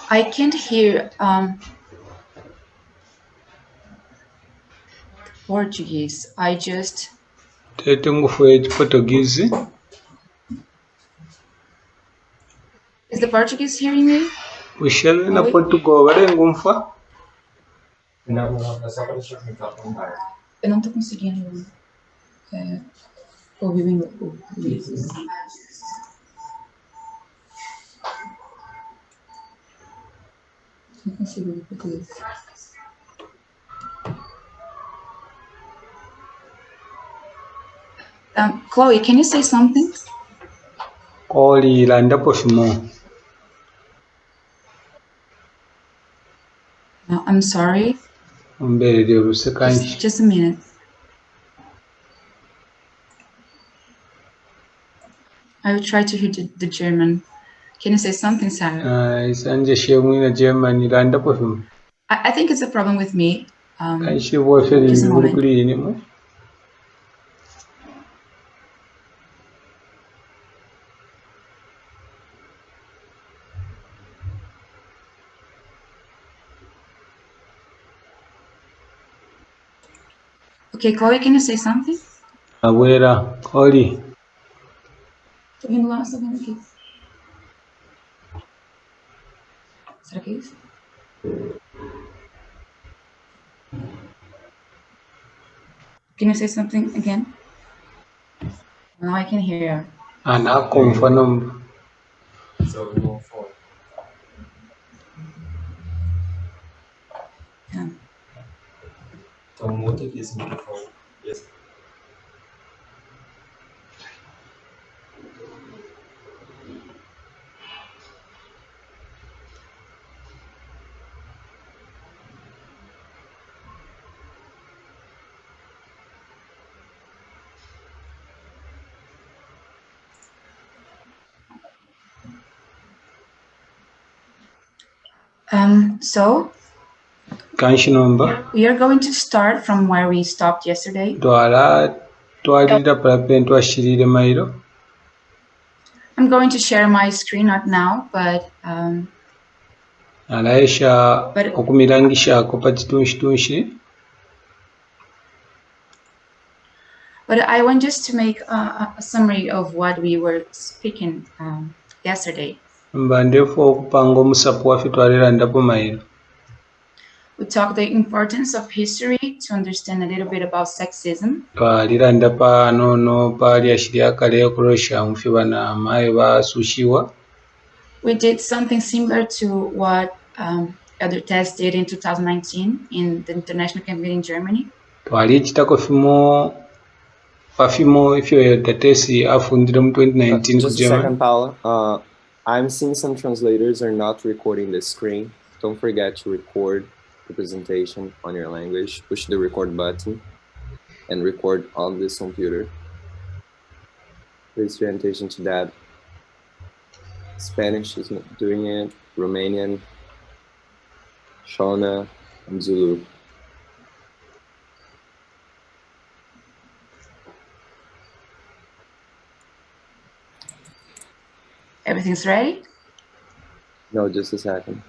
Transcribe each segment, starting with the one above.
I can't hear Portuguese. I just. Tete ngufuye Portuguese. Is the Portuguese hearing me? Ushele na Chloe? Portugal ngumfa. Eu não tô conseguindo ouvir o inglês. Não consigo ouvir português. Chloe, can you say something? Oli landa pofimo. No, I'm sorry. Umbere ruse kanshi. Just a minute. I will try to hear the German. Can you say something, Sarah? Isanje shemu na Germany landa pofimo. I think it's a problem with me. Kanshi bofe Just a ni moment. kuri ni mo. Okay, Chloe, can you say something? Wera, Oli. Tô vindo lá, tô vindo aqui. Será que é isso? Can you say something again? Now I can hear. Anakumfa nomba. Yeah. Então muta aqui esse microfone. So Kanshi nomba. we are going to start from where we stopped yesterday. Twalira palape twashirire mairo. I'm going to share my screen, not now, but Alaisha okumirangisha kopa chitunshi. But I want just to make a summary of what we were speaking yesterday. Mbandefo okupanga omusapu waffe twalira ndapo mairo. We talked the importance of history to understand a little bit about sexism. Twalira ndapa nono pali ashiri akale okulosha mufi bana amaye basushiwa. We did something similar to what other tests did in 2019 in the international campaign in Germany. Twali chitako fimo ifyo tatesi afundire mu 2019 Just a second, Paula. I'm seeing some translators are not recording the screen. Don't forget to record the presentation on your language. Push the record button and record on this computer. Please pay attention to that. Spanish is not doing it. Romanian, Shona, and Zulu. Everything's ready? No, just a second.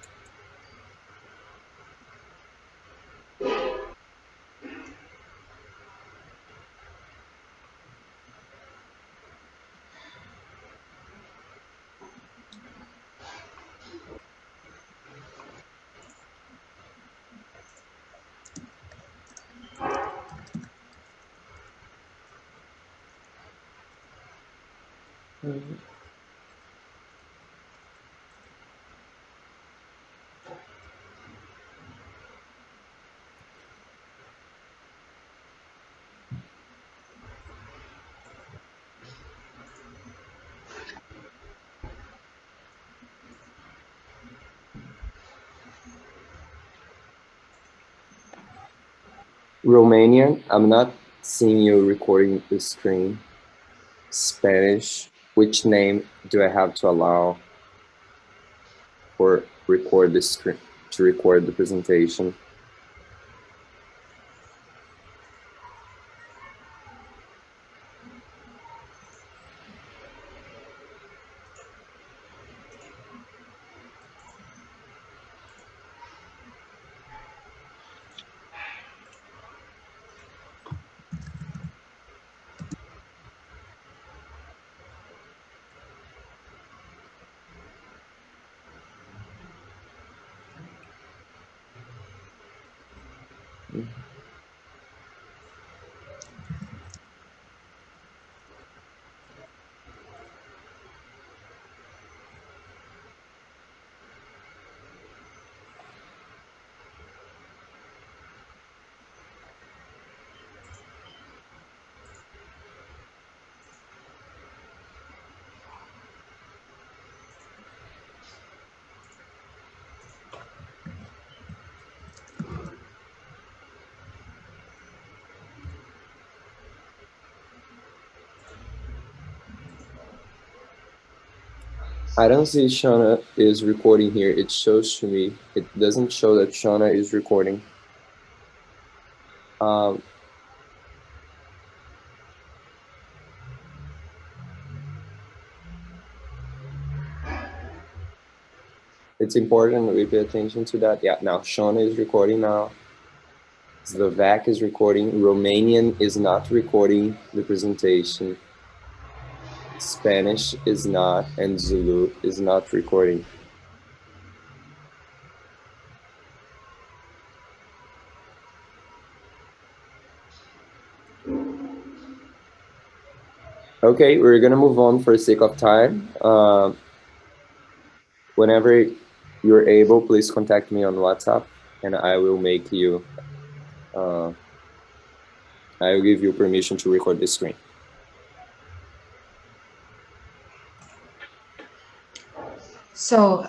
Romanian, I'm not seeing you recording the screen. Spanish, which name do I have to allow for record the screen to record the presentation? I don't see Shauna is recording here. It shows to me. It doesn't show that Shauna is recording. It's important that we pay attention to that. Yeah, now Shauna is recording now. Slovak is recording. Romanian is not recording the presentation. Spanish is not, and Zulu is not recording. Okay, we're gonna move on for the sake of time. Whenever you're able, please contact me on WhatsApp, and I will make you. I will give you permission to record the screen. So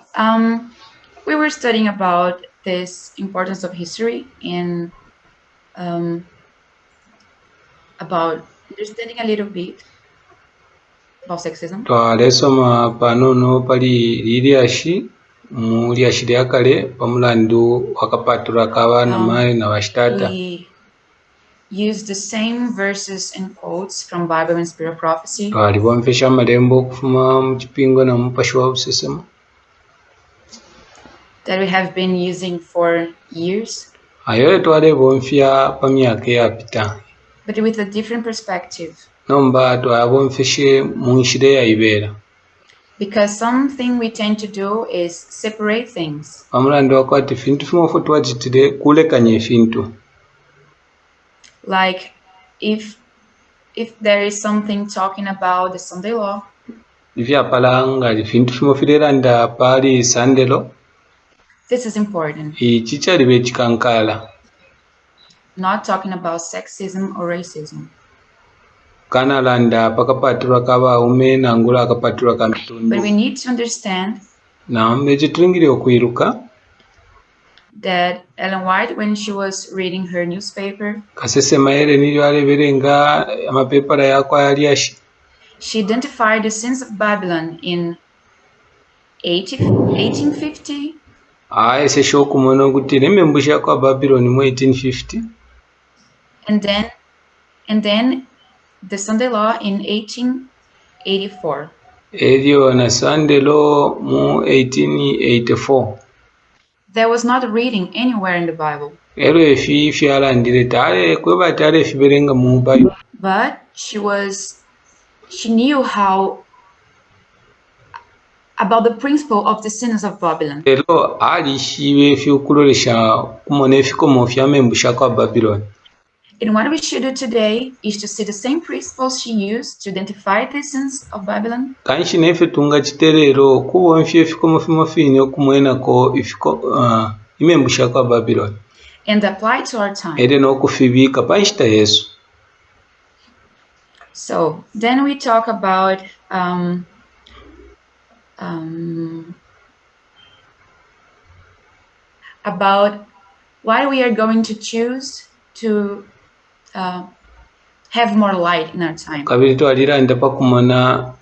we were studying about this importance of history and about understanding a little bit about sexism. Twalesoma panono pali lilyashi mu lyashi lya kale pamulandu wakapatula k'abaana mayi na bashitata. We use the same verses and quotes from Bible and Spirit of Prophecy Twalibomfesha amalembo okufuma mu kipingo na mupashi wa busesema that we have been using for years, ayo twalebomfya pa myaka eyapita but with a different perspective. nomba twabomfeshe mu nshira eyayibera Because something we tend to do is separate things. pamulandu wakwati fintu fimofo twatitire kulekanya efintu. Like if there is something talking about the Sunday law, Ivyapala ngali fintu fimofireranda pali Sunday law. This is important. Ichi chalibe chikankala. Not talking about sexism or racism. Kanalanda pakapatulwa k'abaume nangula akapatulwa ka mitundu. But we need to understand Nambe chitulingire okwiruka that Ellen White, when she was reading her newspaper, kasesema ere nilyo aleberenga amapepala yakwa yalyashi. She identified the sins of Babylon in 1850. Ese shokumona kuti nemembusha kwa Babylon mu 1850. And then the Sunday law in 1884. Elio na Sunday law mu 1884. There was not a reading anywhere in the Bible. Ero efi fyalandire tale kweba tale fiberenga mu Bible. But she knew how about the principle of the sins of Babylon. Ero ali shibe fyukulolesha kumona efikomo fyamembusha kwa Babylon. And what we should do today is to see the same principles she used to identify the sins of Babylon. Kanshi nefe tunga chiterero kubonfye efikomo fimofini okumwenako imembusha kwa Babylon. And apply to our time. Ere nokufibika panshita Yesu. So then we talk about why we are going to choose to have more light in our time. Kabiri twaliranda pakumona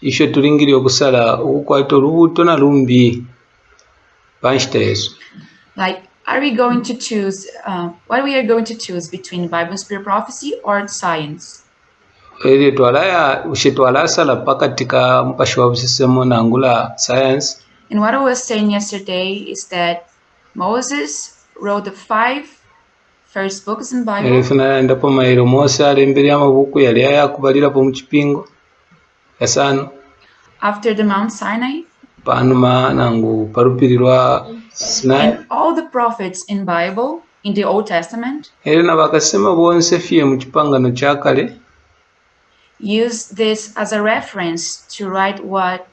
isho tulingiri okusala okukwata olubuto na lumbi panshita Yesu. Like, are we going to choose what we are going to choose between Bible and Spirit prophecy or science? Ere twalaya ushetwalasala pakati ka mupashi wa busesemo nangula science. And what I was saying yesterday is that Moses wrote the 5 first books in Bible. Ere funalanda po mairo Mose alembere amabuku yali yakubalira po mu kipingo yasano. After the Mount Sinai. Panuma nangu parupirirwa Sinai. And all the prophets in Bible in the Old Testament era n'abakasema bonse fiye mu kipangano kya kale use this as a reference to write what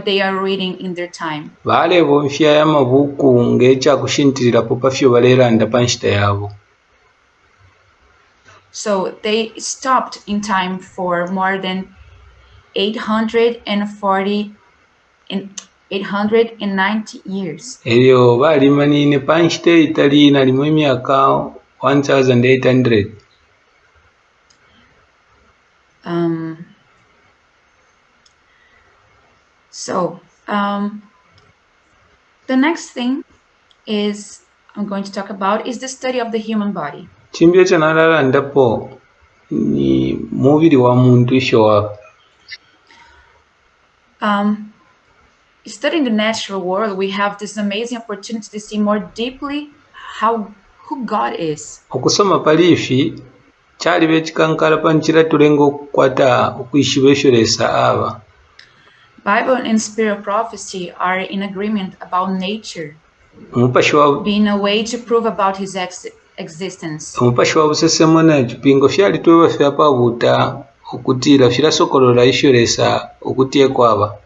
they are reading in their time. baaleeba onfya y'amabuku ng'ekyakushintirirapo pafyo baleeranda panshita yaabo. So they stopped in time for more than 840 and 890 years. Eryo baalimaniine panshita etali nalimu emyaka 1800. The next thing is I'm going to talk about is the study of the human body. Chimbyo chanalala ndapo ni mubiri wa muntu isho studying the natural world, we have this amazing opportunity to see more deeply who God is. Okusoma palifi kyali bekikankala panchira tulenga okukwata okuyishibesholesa aba. Bible and spirit prophecy are in agreement about nature being a way to prove about his existence. Omupashi wa busesemo na kipingo fyali tweba fyapa buta okutira firasokolola isholesa okutie kwaba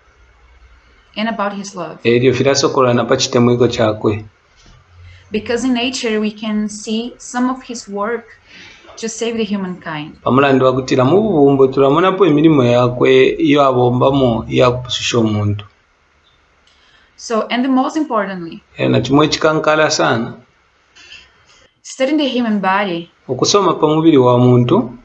and about his love. Eryo firasokolola na pachitemwiko chakwe. Because in nature we can see some of his work to save the humankind. Pamulando wakutira mu bubumbo turamonapo emirimo yakwe iyo abombamo yakupusisha omuntu. So, and the most importantly, na chimwe chikankala sana studying the human body, okusoma pa mubiri wa muntu,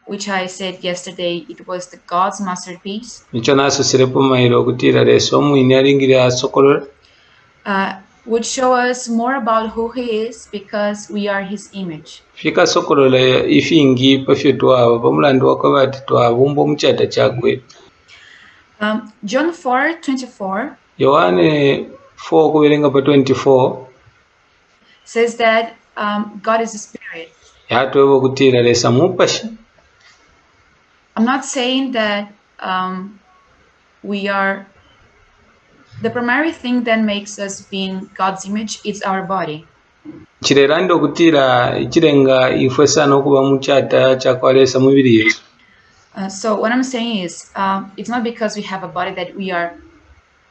which I said yesterday, it was the God's masterpiece. Nicho nasosirepo mailo okutira leso omwini alingire asokolola. Would show us more about who he is because we are his image. Fika sokolola ifingi pafyo twaba pamulando wakabati twabumba omuchata chakwe. John 4:24. Yohane 4 kubelenga pa 24 says that God is a spirit. Yatweba okutira lesa mupashi. I'm not saying that we are the primary thing that makes us being God's image is our body. Chirerando okutira ichirenga ifwe sana okuba muchata chakwalesa mubiri yesu. So what I'm saying is it's not because we have a body that we are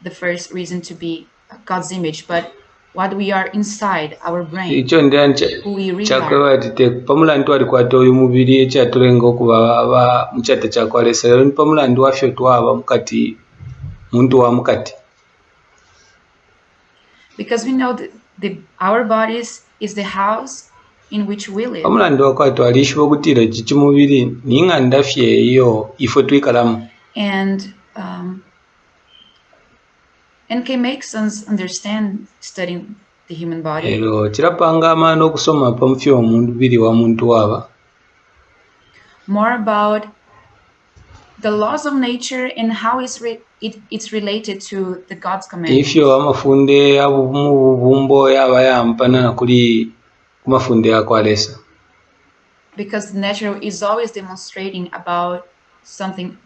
the first reason to be God's image, but what we are inside our brain. Who we really are. Pamulandu alikwata oyu mubiri ekyatulenga okuba aba muchata chakwalesa lero ni pamulandu wafyo twaba mukati muntu wa mukati. Because we know that our bodies is the house in which we live. Pamulandu wakwata alishiba okutira chichimubiri ninga ndafye iyo ifwe twikalamu. And can make us understand studying the human body. Ero chirapanga amana okusoma pamufyo omubiri wa muntu waba. More about the laws of nature and how it's related to the God's commandments. Ifyo amafunde abubumbo yaba yampana kuli kumafunde yakwalesa. Because the natural is always demonstrating about something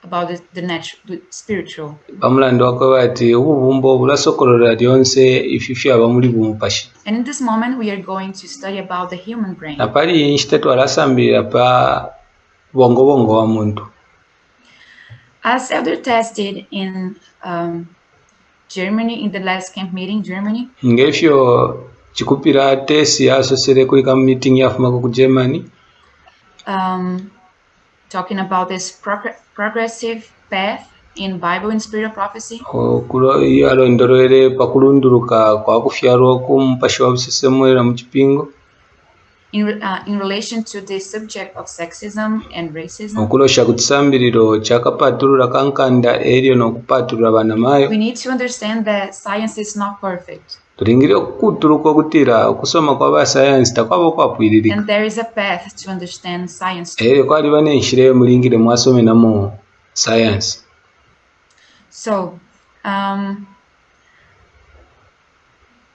about the natural, the spiritual. Pamulando wakabati ububumbo bulasokolola lyonse ififya abamuli bumupashi. And in this moment we are going to study about the human brain. Napali inshitetu alasambira pa bongo wa muntu. As Elder tested in Germany in the last camp meeting, Germany. Ngefyo chikupira tesi asosere kuli kam meeting yafumako ku Germany. Talking about this progressive path in Bible and spirit of prophecy. Kulo yalondorere pakulunduruka kwa kufyarwa kumpashi wa busesemwera mu kipingo. In relation to the subject of sexism and racism. Okulosha kutsambiriro chakapaturura kankanda eryo nokupaturura bana mayo. We need to understand that science is not perfect. Turingire okuturuka okutira okusoma kwa science takwabo kwapwiririka. And there is a path to understand science. Kwali bane nshire mulingire mwasome namo science. So,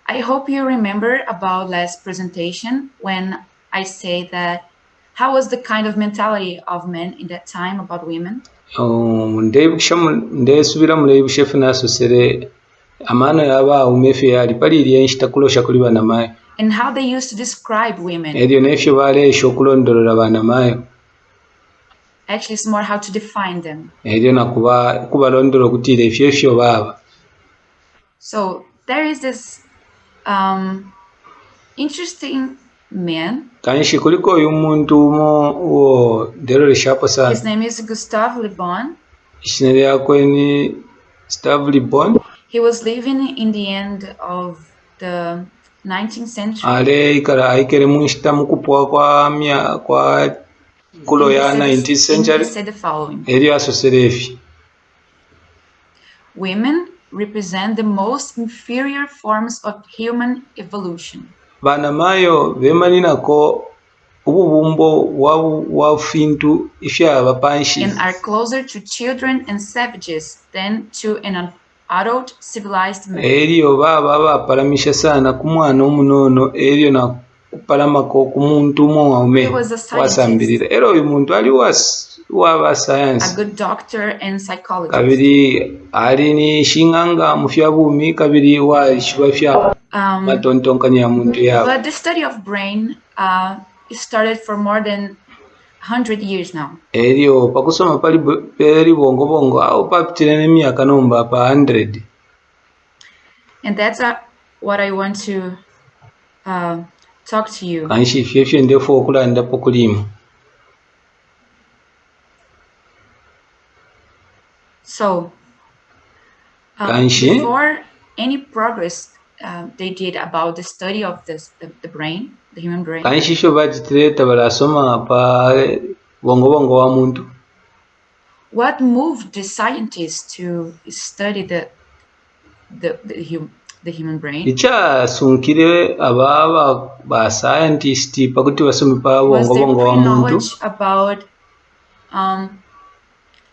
I hope you remember about last presentation when I say that how was the kind of mentality of men in that time about women? Ndesubira mulebushefu nasosere amano yaba umefe yali palili enshitakulosha kuli banamayo and how they used to describe women. ebyo nefyo baleesha okulondolola banamayo. Actually, it's more how to define them. Ebyo nakuba kubalondola okutiira efyo baaba. So there is this interesting man. Kanshi kuliko oyu muntu umo ndeloleshapo sana. His name is Gustave Le Bon. Ishina lyakwe ni Gustave Le Bon. He was living in the end of the 19th century. Ale aikere munshita mukupwa kwa kulo ya 19th century. He said the following. Elio asoselefi. Women represent the most inferior forms of human evolution. Banamayo bemanina ububumbo wa fintu ifya bapanshi. And are closer to children and savages than to an adult civilized man. Elio baba bapalamisha sana kumwana omunono elio na kupalamako kumuntu umwe wasambirira. Ero uyu muntu ali waba science. A good doctor and psychologist. Kabiri ali ni shinganga mufya bumi kabiri wa shiba fya matontonkanya ya muntu yabo. But the study of brain started for more than 100 years now. Elio pakusoma pali bongo au papitile n'emyaka nomba pa 100. And that's what I want to talk to you. Kanshi fyefye ndefo okulanda pokulima. So before any progress they did about the study of the brain, the human brain. Kanshi sho bajitireta balasoma pa bongo wa muntu. What moved the scientists to study the human brain? Icha sunkire ababa ba scientist pakuti basome pa bongo wa muntu. Knowledge about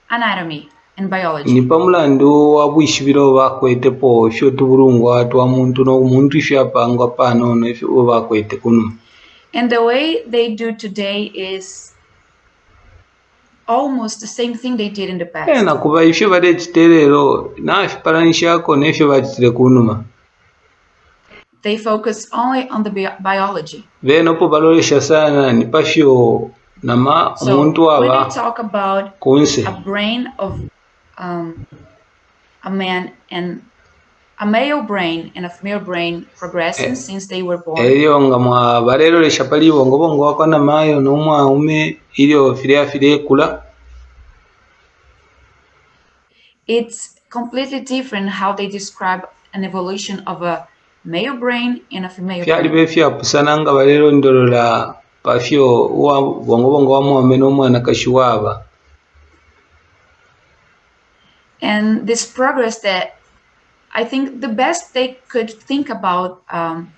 anatomy and biology. Ni pamulandu wabwishibiro bakwete po fyo tuburungwa twa muntu no muntu fyo apangwa pano no fyo bakwete kuno. And the way they do today is almost the same thing they did in the past. Na kuba ifyo bade chiterero na fiparanisha ko ne fyo bajitire kunuma. They focus only on the biology. Beno po balolesha sana ni pafyo nama umuntu waba. When they talk about kunse. A brain of a man and a male brain and a female brain progressing since they were born. Elio ngamwa balelolesha pali bongo wakana mayo no ume ilio file kula. It's completely different how they describe an evolution of a male brain and a female brain. Fyali befya pusananga balelo ndolola pafyo wa bongo wa muame no mwana kashiwaba. And this progress that I think the best they could think about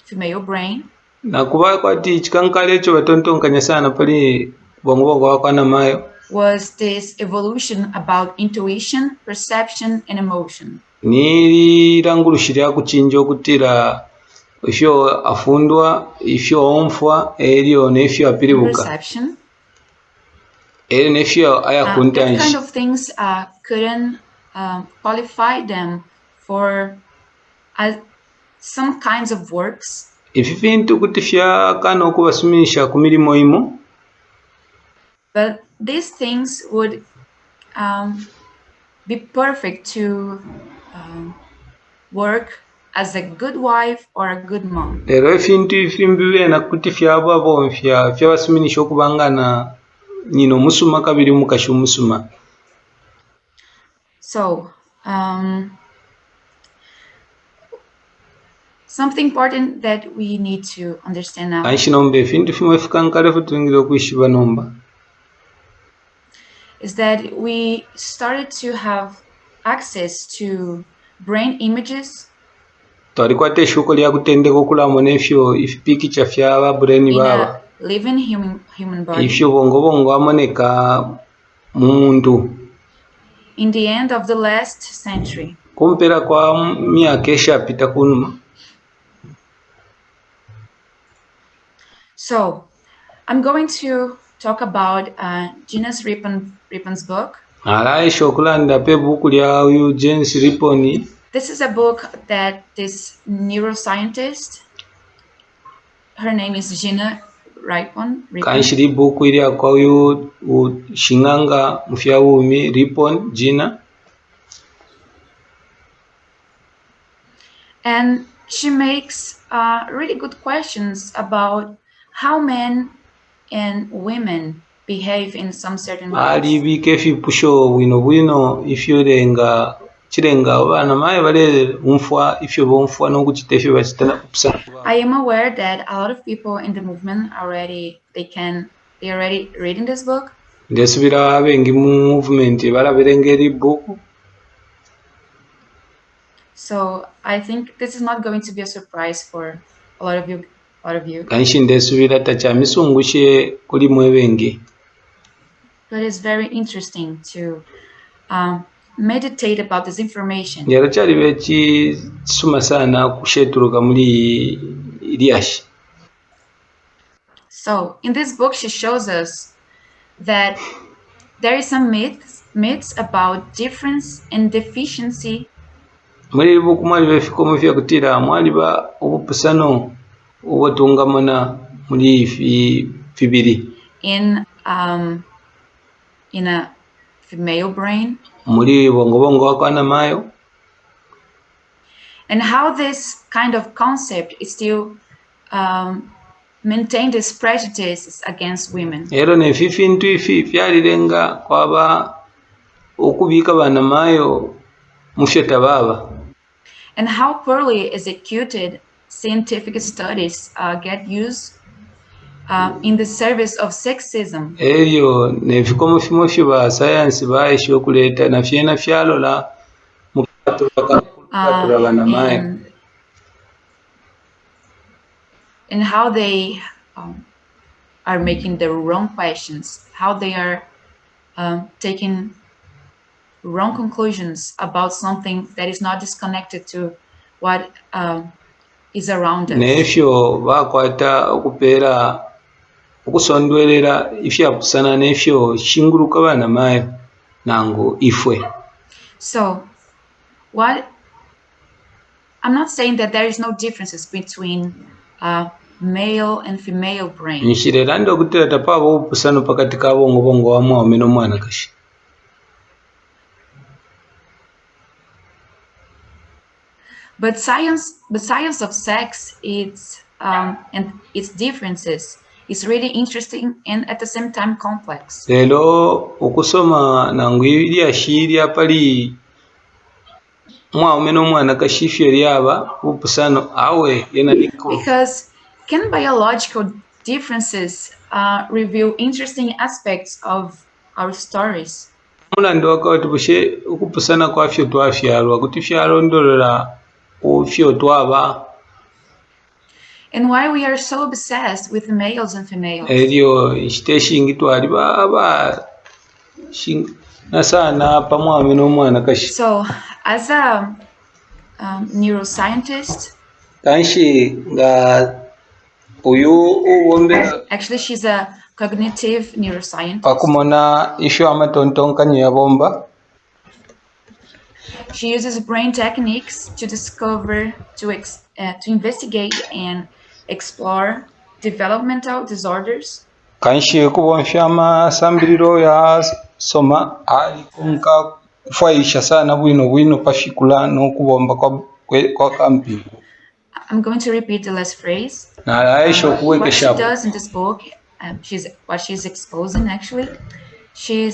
female brain. Na kuba kwati chikankale cho batontonkanya sana pali bongo wakana mayo. Was this evolution about intuition, perception, and emotion. Ni rangulushira kuchinjo kutira ifyo afundwa ifyo omfwa elio nefyo apiribuka. Perception. Nefyo aya kuntanji. That kind of things couldn't qualify them for some kinds of works. Ifi bintu kutifya kana okubasumisha ku milimo imo. But these things would be perfect to work as a good wife or a good mom. Lero fintu ifimbiwe na kutifya abo fya basumisha okubangana nino musuma kabiri mukashu musuma. So something important that we need to understand now. Anshinombe fintu fimefikankale futungiro kuishiba nomba. Is that we started to have access to brain images. Twalikwate shuko lya kutendeko kulamo nefyo ifipikicha fya brain baba. Living human body. Ifyo bongo amoneka muntu. In the end of the last century. Kumpera kwa miaka eshapita kunuma. So, I'm going to talk about Genius Rippon's book. Alai shokulanda pe buku lya uyu James Rippon This is a book that this neuroscientist, her name is Gina Ripon. Kanshiri buku ili akwayo shinganga mfyaumi Ripon Gina. And she makes really good questions about how men and women behave in some certain ways. Ali bikefi pusho bwino ifyorenga chirenga abana maye bale umfwa ifyo bomfwa no kuchitefyo bachitana kupsa. I am aware that a lot of people in the movement already reading this book. Ndesubira abengi mu movement balaberengeri buku. So I think this is not going to be a surprise for a lot of you. Kanshi ndesubira tachamisungushe kuli mwebengi. But it's very interesting to meditate about this information. Yarachari bechi suma sana kusheturuka muri iriashi. So in this book, she shows us that there is some myths about difference and deficiency. Muri buku mwali befikomo vya kutira mwali ba ubupusano ubatungamana muri fibiri. In a female brain. Muri bongo wakana mayo. And how this kind of concept is still maintain these prejudices against women. Ero ne fifintu ifi fyalirenga kwaba okubika bana mayo mufyeta baba. And how poorly executed scientific studies get used in the service of sexism. Eyo ne fikomo fimo fyo ba science baisho kuleta na fyena fyalola mukatura bana mayo. And how they are making the wrong questions, how they are taking wrong conclusions about something that is not disconnected to what is around us. Nefyo bakwata okupera okusondwerera ifyapusana nefyo shinguruka bana mayo nango ifwe. So I'm not saying that there is no differences between male and female brain. Nshirera ndo kutira tapabo upusano pakati kabo bongo wa mwame no mwana kashi. But science of sex, and its differences is really interesting and at the same time complex. Lelo okusoma nangu iliashiria pali mwame no mwana kashifyo lyaba upusano awe yena niko. Because can biological differences reveal interesting aspects of our stories? Mulando wakati bushe ukupusana kwa fyo twafyalwa kuti fyalondolola ofyo twaba. And why we are so obsessed with males and females? Elio ishteshingi twali baba nasana pamwame no mwana kashi. So as a neuroscientist, kanshi nga actually she's a cognitive neuroscientist. Pakumona isho amatontonkanyo ya bomba. She uses brain techniques to discover, to investigate and explore developmental disorders. Kanshi kubonshama sambiriro ya soma ali kunka kufaisha sana bwino pashikula no kubomba kwa kampi. I'm going to repeat the last phrase. What she does in this book, she's exposing actually, she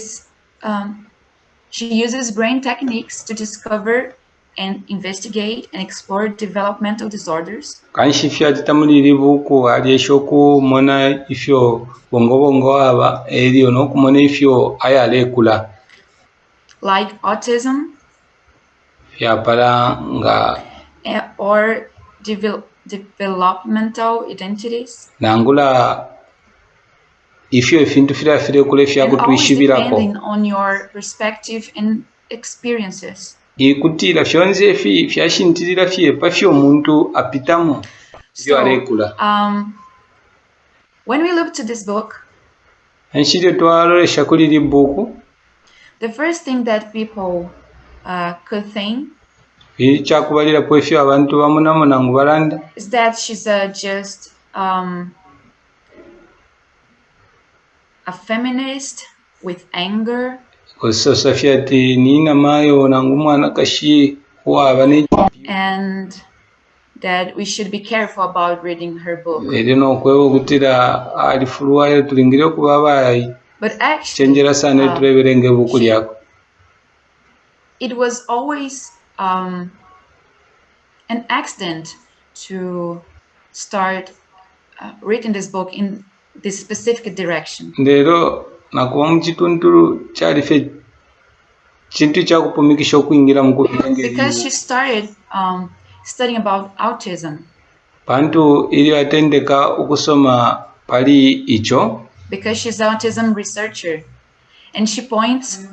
uses brain techniques to discover and investigate and explore developmental disorders. Kanshi fyatamuliri buku aliyeshoku mona ifyo bongo aba elio no kumona ifyo ayalekula. Like autism. Fyapala nga or developmental identities. Nangula ifyo ifintu fire kule fyakutwishibirako. Depending on your perspective and experiences. Ikutira fyonze fyashintirira fyepa fyo muntu apitamu byo alekula. When we look to this book, anshire twalolesha kuliri buku, the first thing that people could think ekyakubalirapo efyo abantu bamunamuna ngu balanda is that she's just a feminist with anger. ososafya ati nina mayo nangu mwana kashi waba and that we should be careful about reading her book. But actually, it was always an accident to start reading this book in this specific direction. Because she started studying about autism. Because she's an autism researcher, and she points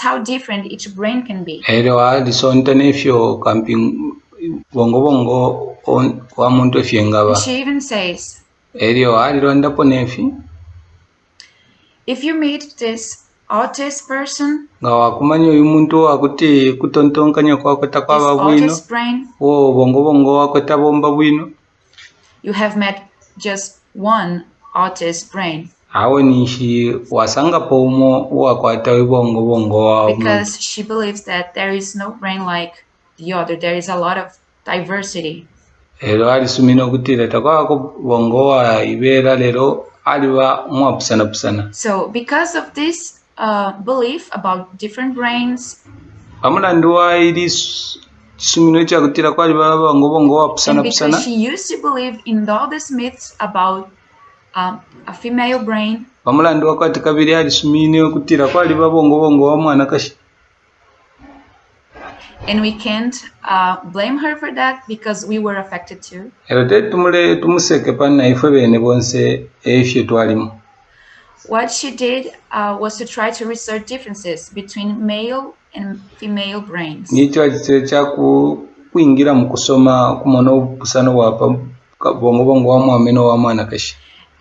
how different each brain can be. And she even says, if you meet this autist person, this autist brain, you have met just one autist brain. Because she believes that there is no brain like the other. There is a lot of diversity. So because of this belief about different brains, and because she used to believe in all these myths about a female brain, and we can't blame her for that because we were affected too. What she did was to try to research differences between male and female brains.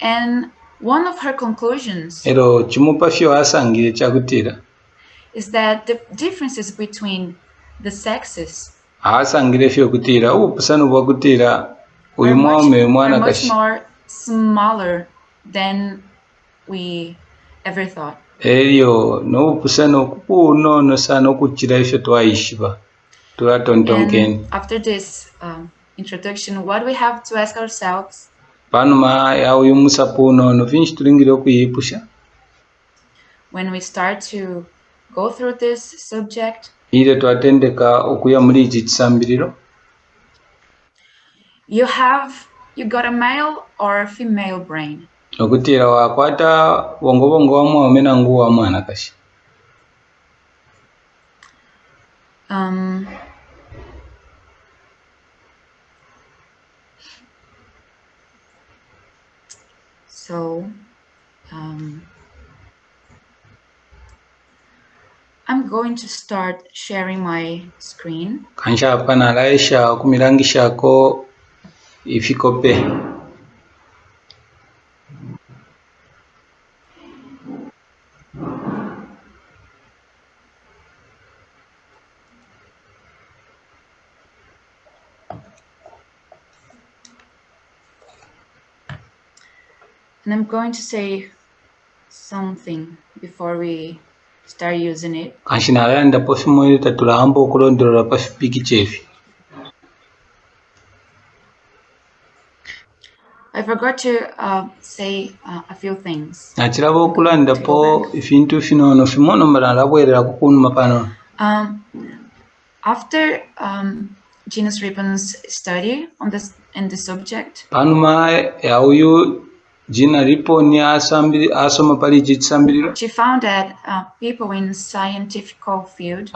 And one of her conclusions is that the differences between the sexes are much more smaller than we ever thought. And after this introduction, what we have to ask ourselves, when we start to go through this subject, you got a male or a female brain. I'm going to start sharing my screen. And I'm going to say something before we start using it. I forgot to say a few things. After Gina's Ribbon's study on this in the subject, she found that people in scientific field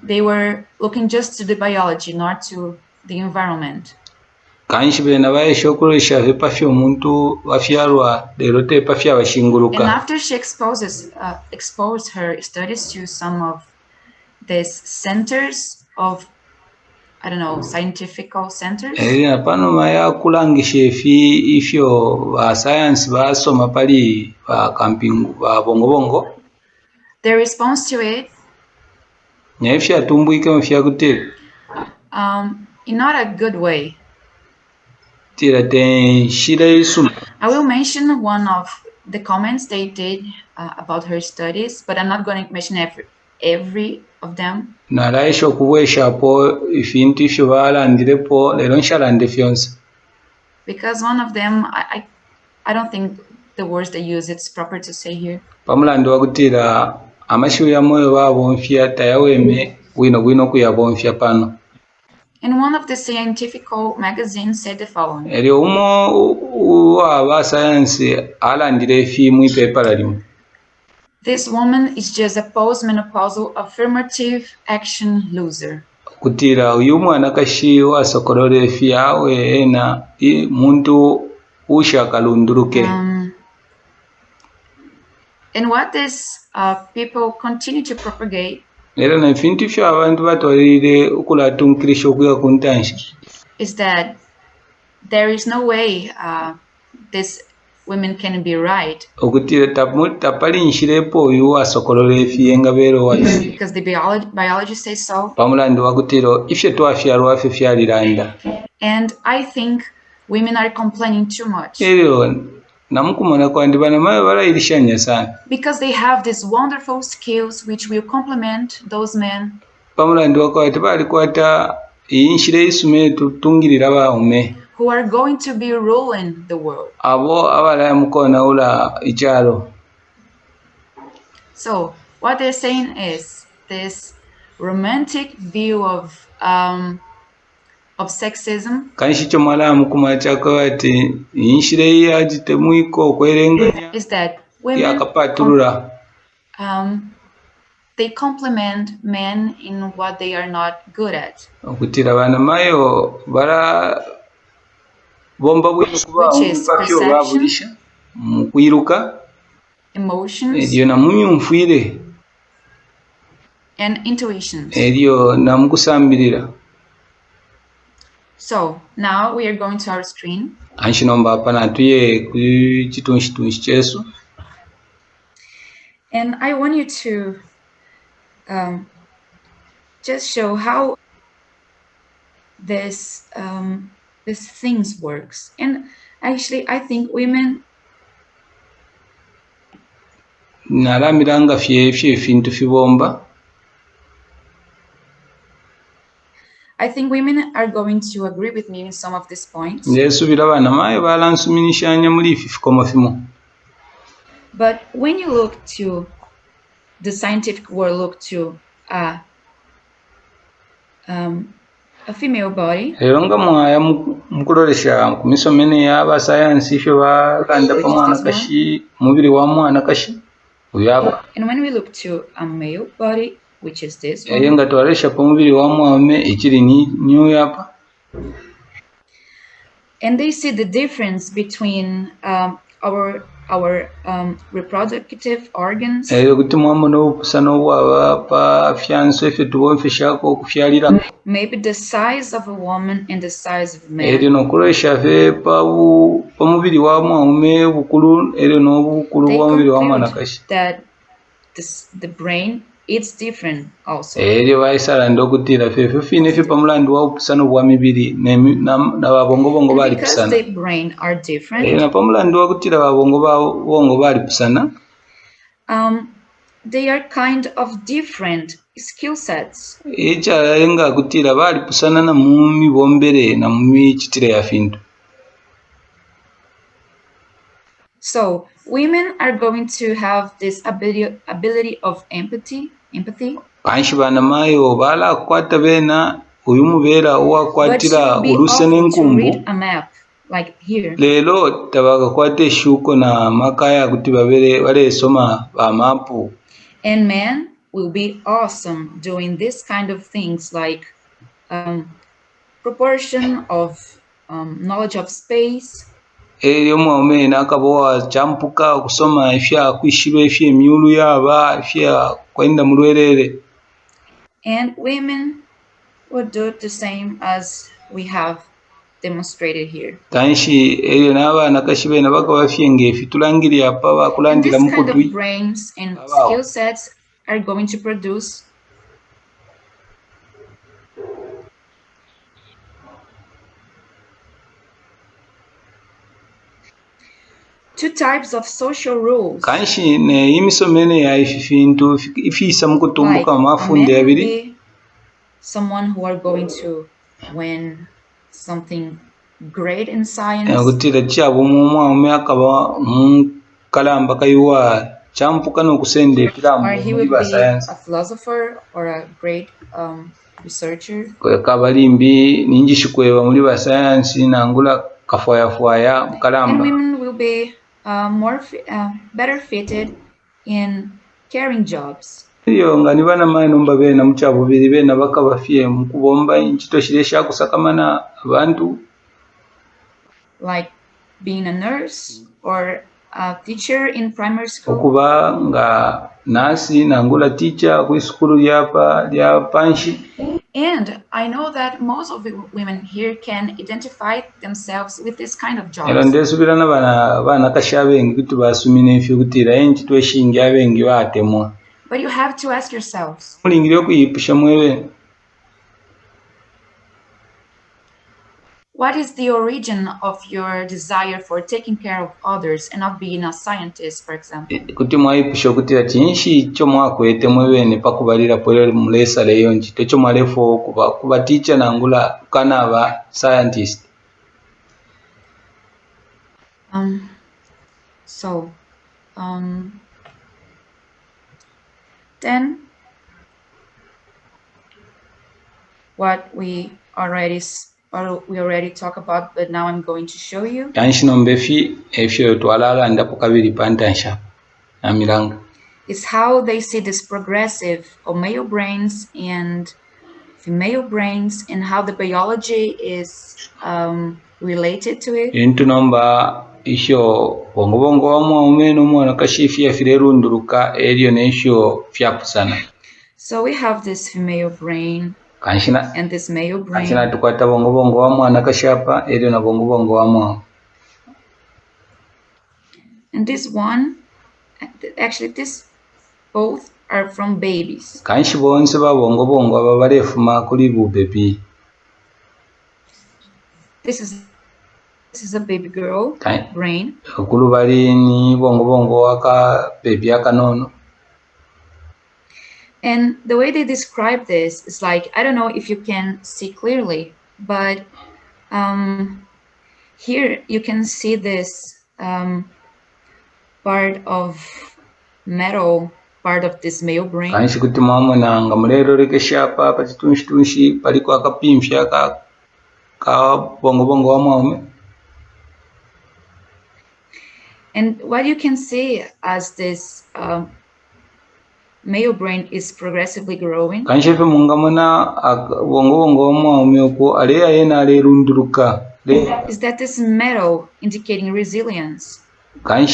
they were looking just to the biology, not to the environment. And after she exposed her studies to some of these centers of I don't know, scientific centers. Pano maya kulangisha ifyo ba science basoma pali ba camping ba bongo. The response to it, Nyefya tumbuike mfya kutela. In not a good way. I will mention one of the comments they did about her studies, but I'm not going to mention every of them. Naraisho kuweshapo ifintu ifyo balandirepo lero nshalande fyonse. Because one of them, I don't think the words they use it's proper to say here. Pamulandi wakutira amashuya moyo babonfya tayaweme wino kuyabonfya pano. And one of the scientific magazines said the following. Eryo umo wa science alandire fi mu paper lalimu. This woman is just a postmenopausal affirmative action loser. Kutira uyu mwana kashi wasokolole fi yawe ena muntu ushakalunduruke. And what these people continue to propagate Lero na fintu fyo abantu batwalire okulatungkirisha okuya kuntansha is that there is no way these women can be right. Okutira tapali nshirepo uyu wasokolole fi ngabero wati. Because the biology says so. Pamulandi wakutiro ifye twafyalwa afye fyaliranda. And I think women are complaining too much. Namukumana kwandi bana mayo barayirishanya sana. Because they have these wonderful skills which will complement those men. Pamulandi wakwati bali kwata inshire isume tutungirira baume. Who are going to be ruling the world. Abo abala mukona ula ichalo. So what they're saying is this romantic view of sexism Kanshicho malamu kumachako ati inshire yajite muiko kwerenganya is that women yakapaturura they complement men in what they are not good at. Okutira bana mayo bara bomba kuba bafyo babulisha mukwiruka emotions ediyo namunyumfire and intuitions. Ediyo namukusambirira. So now we are going to our screen. Anshinomba pana tuye ku chitunshi chesu. And I want you to just show how this things works. And actually I think women naramiranga fye fintu fibomba. I think women are going to agree with me in some of these points. But when you look to the scientific world, look to a female body, and when we look to a male body, which is this one, and they see the difference between our reproductive organs, maybe the size of a woman and the size of a man. They conclude that the brain it's different also. Because the brain are different, they are kind of different skill sets. So women are going to have this ability of empathy. But you will be able to read a map like here. And men will be awesome doing this kind of things like proportion of knowledge of space. And women would do the same as we have demonstrated here. kanshi eryo n'abaana kashi beena bakabafye ng'efi tulangirira pa And bakulandira this mu kind kutwi of brains and abaawo skill sets are going to produce two types of social rules. kanshi neyimisoma ene ya ifi fintu ifisa mu kutumbuka Like, mafunde a man will abiri be someone who are going to win something great in science, kutira kyabo omwami akaba kalamba kaiwa kyampuka n'okusendekera or he muri would ba be science a philosopher or a great researcher. kabalimbi ninjishikweba muri ba science nangula kafwayafwaya And kalamba women will be better fitted in caring jobs, iyo nga nibana mani nomba beena mukyabubiri beena bakabafye mu kubomba nkito kiri ekyakusakamana abantu like being a nurse or a teacher in primary school. okuba nga nasi nangula teacher kwisukulu lya panshi. And I know that most of the women here can identify themselves with this kind of Era jobs. ndesubira n'abaana kashi abengi kuti basumina efi kutira nkito eshingi abengi batemwa But you have to ask yourselves, mulingire okuyipusha mwebe what is the origin of your desire for taking care of others and not being a scientist, for example? kuti mwayipusha okutira chinshi cho mwakwete mwebene pakubalira pole mulesa leyo nkito cho mwalefo kuba teacher nangula kana aba scientist. So, then what we already talked about, but now I'm going to show you. Is how they see this progressive of male brains and female brains and how the biology is related to it. Isho bongo wa umeno mwana kashifia firerunduruka elio nesho fyapusana. So we have this female brain and this male brain. Kanshina tukwata bongo wa mwana kashapa elio na bongo wa mwana. And this one, actually this both are from babies. Kanshi bonse ba bongo aba barefuma kuri bu baby. This is a baby girl brain. Kulu bali ni bongo waka baby akanono. And the way they describe this is like, I don't know if you can see clearly, but here you can see this part of metal, part of this male brain. Kanshi kuti mama nanga mulero rekeshapa pachitunshi paliko akapimfya ka bongo wa mama. And what you can see as this male brain is progressively growing is that this metal indicating resilience and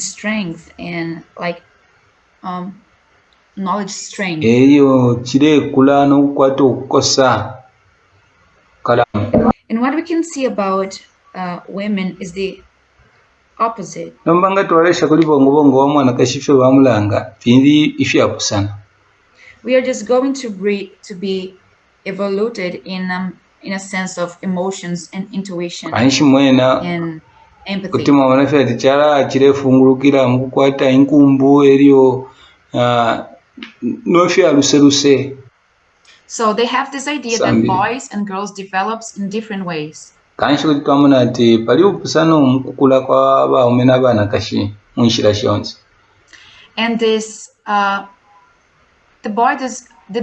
strength and like knowledge strength. And what we can see about women is the opposite. We are just going to be evoluted in a sense of emotions and intuition and empathy. So they have this idea that boys and girls develops in different ways. And this the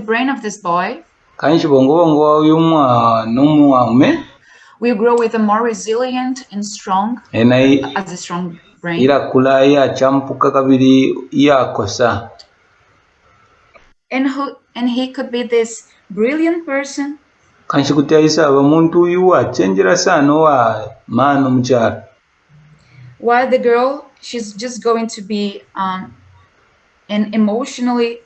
brain of this boy will grow with a more resilient and strong as a strong brain. And he could be this brilliant person. While the girl, she's just going to be and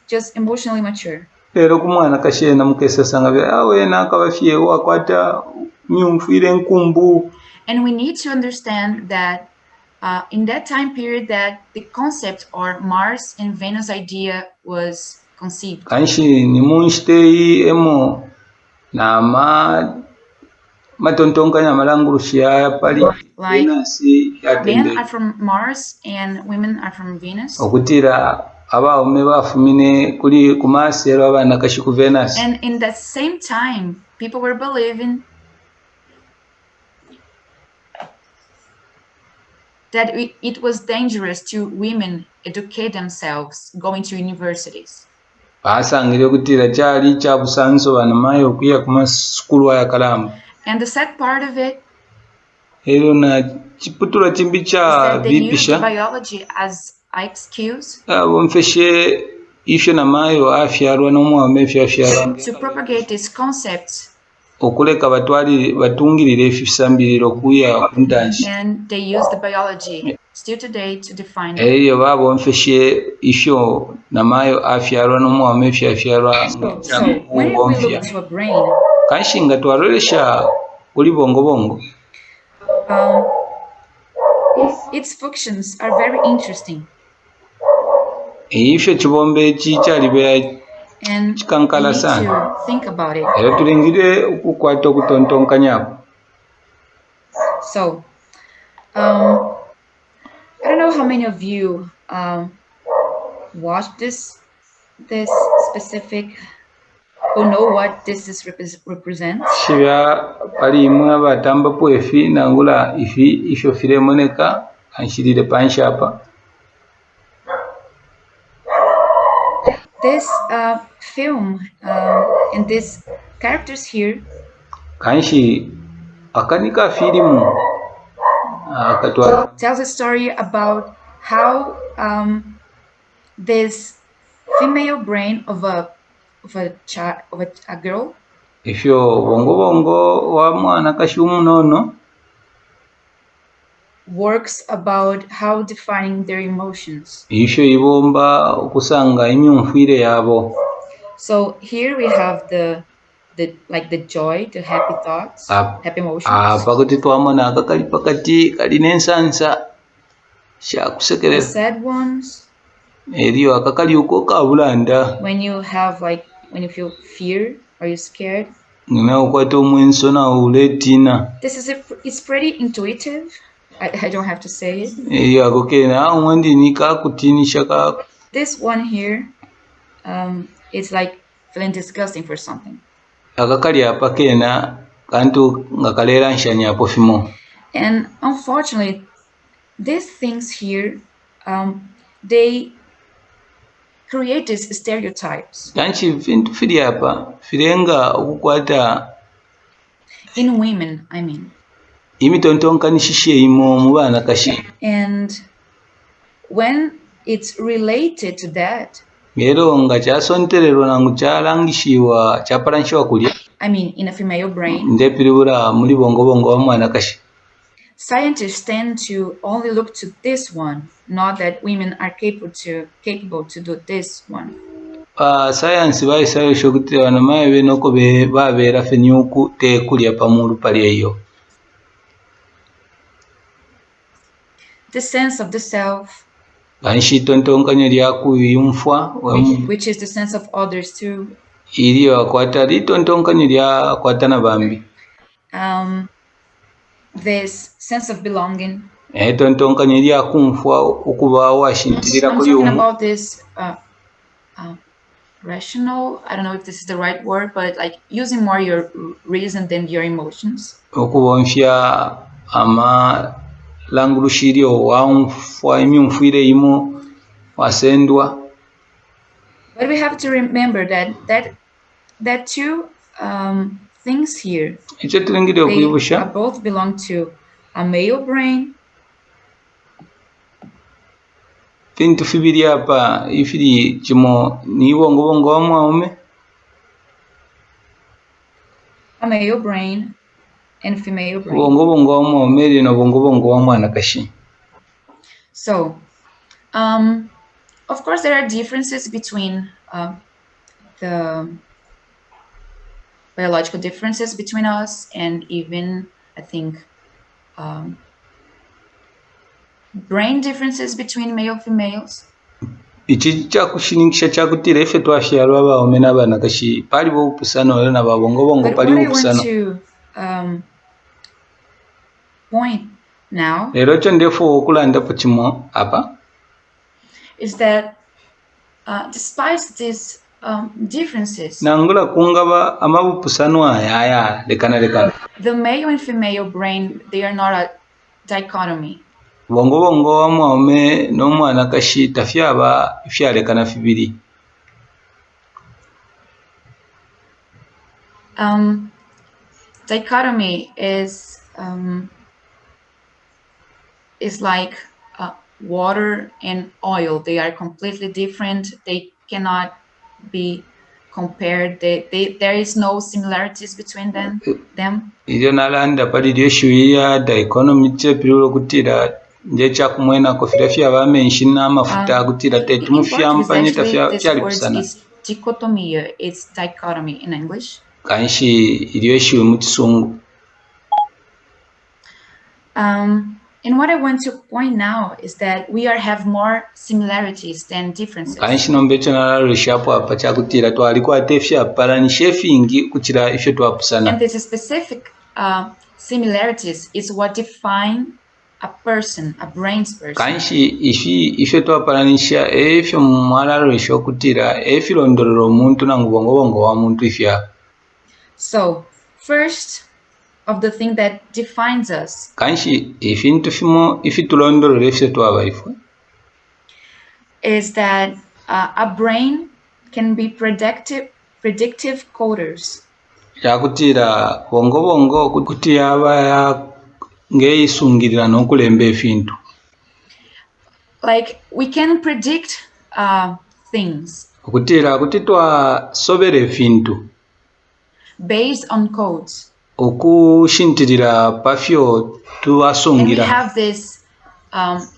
just emotionally mature. Lero ku mwana kashena mukesasanga bya awe nakabafye wakwata myumfire nkumbu. And we need to understand that in that time period that the concept or Mars and Venus idea was conceived. Kanshi ni munstei emo na matontonkanya malangurusha pali Like Venus men are from Mars and women are from Venus. okutira abaume bafumine kuli kumasi ero abana kashi ku Venus. And in that same time people were believing that it was dangerous to women educate themselves going to universities. Basangire kutira cyari cyabusanzo bana mayo kuya kuma skulu ya kalamba. And the sad part of it ero na chiputura chimbi cha they used vipisha biology as excuse bomfeshe ifyo na mayo afyarwa n'omwami afyarwa to propagate these concepts okuleka batungirire efisambiriro kuya kuntanshi. And they use the biology still today to define eyo babomfeshe ifyo na mayo afyarwa n'omwami afyarwa so when we look to a brain kanshinga twarolesha kuli bongo its functions are very interesting. Ifyo chibombe chichalibe chikankala sana. Think about it. Era tulingire ukukwata okutontonkanya. So, I don't know how many of you watched this specific or know what this is represents. Shibya pali imwe abatamba pwefi nangula ifyo filemoneka anshirire panshapa. This film and these characters here kanshi akanika filimu tells a story about how this female brain of a girl ifyo bongo wa mwana kashumu nono works about how defining their emotions. Ifyo ibomba okusanga imyumfire yabo. So here we have the joy, the happy thoughts, happy emotions. Pakoti twamona akakali pakati kali nensansa shakusekerera. The sad ones. Eriyo akakali uko kabulanda. When you feel fear or you're scared. Ngina ukwata omwenso na uletina. It's pretty intuitive. I don't have to say it. This one here, it's like feeling disgusting for something. And unfortunately, these things here, they create these stereotypes. In women, I mean. And when it's related to that, I mean in a female brain, scientists tend to only look to this one, not that women are capable to do this one. Science baisayosha kuti bana mai benoko babera fenyuku te kulya pamuru pali eyo. The sense of the self, which is the sense of others too. This sense of belonging. I'm talking about this rational, I don't know if this is the right word, but like using more your reason than your emotions. Langurushirio wamfwa imyumfire imo wasendwa. But we have to remember that two things here, they both belong to a male brain. Vintu fibiri hapa ifiri chimo ni bongo wa mwaume. A male brain and female brain. So, Of course, there are differences between the biological differences between us, and even I think brain differences between male females. Ichi chakushinikisha chakutira ife twashyalwa baome n'abaana kashi paliwo upusano era na babongobongo paliwo upusano. Point now lero kyo ndefu okulandapo kimo apa is that despite these differences, nangula kungaba amabupusano ayaya lekana the male and female brain, they are not a dichotomy. Bongo wamwaume n'omwana kashi tafyaba ifyalekana fibiri. Dichotomy is like water and oil. They are completely different. They cannot be compared. There is no similarities between them. Iyo nalanda pali lyeshuiya da economy chepiro kutira njecha kumwena kofira fyaba menshi n'amafuta kutira tetumufyampanye tafyali kusana. Dichotomia, it's dichotomy in English. Kanshi ilyeshuwe mu Kisungu. And what I want to point now is that we have more similarities than differences. Kanshi nombecho nalalushapo apa chakutira twalikuwa tefya palani shefingi kutira ifyo twapusana. And these specific similarities is what define a person, a brain's person. Kanshi ifyo twapalanisha efyo mwalalusha kutira efilondolero omuntu nangubongobongo wa muntu ifya. So first of the thing that defines us kanshi ifintu fimo ifitulondolero efyo twabaifwe is that a brain can be predictive coders. Yakutira bongo kuti yaba ngeisungirira nokulemba efintu. Like we can predict things. Kutira kuti twasobera efintu based on codes. Okushintirira pafyo tuwasungira. And we have this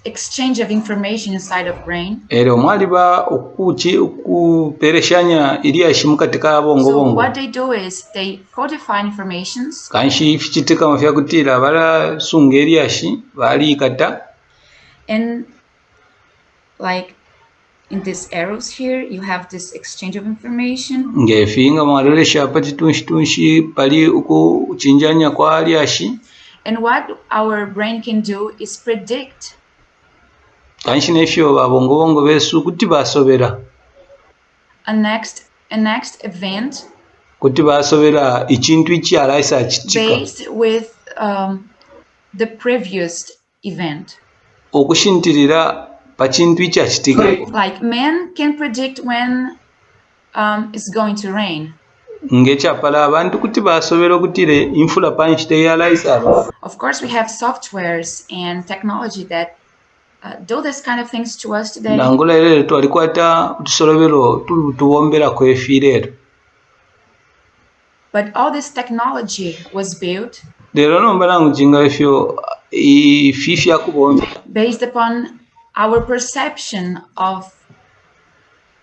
exchange of information inside of brain. Ero mwaliba okupereshanya iliashi mukatika bongo. So what they do is they codify informations. Kanshi fichitika mafya kutira bala sunga iliashi bali kata. And like in these arrows here, you have this exchange of information. Ngefinga mwarelesha pati tunshi pali ukuchinjanya kwa aliashi. And what our brain can do is predict. Kanshi nefyo babongo besu kuti basobera. A next event. Kuti basobera ichintu ichi alaisa chitika. Based with the previous event. Okushintirira pachintu ichi achitika. Like man can predict when it's going to rain. Ngechapala abantu kuti basobera kutire infula panchite yalaisa. Of course we have softwares and technology that do this kind of things to us today. Nangula lero twalikwata tusolobero tuwombera ko efirero. But all this technology was built lero nombala ngujinga efyo ififya kubomba based upon our perception of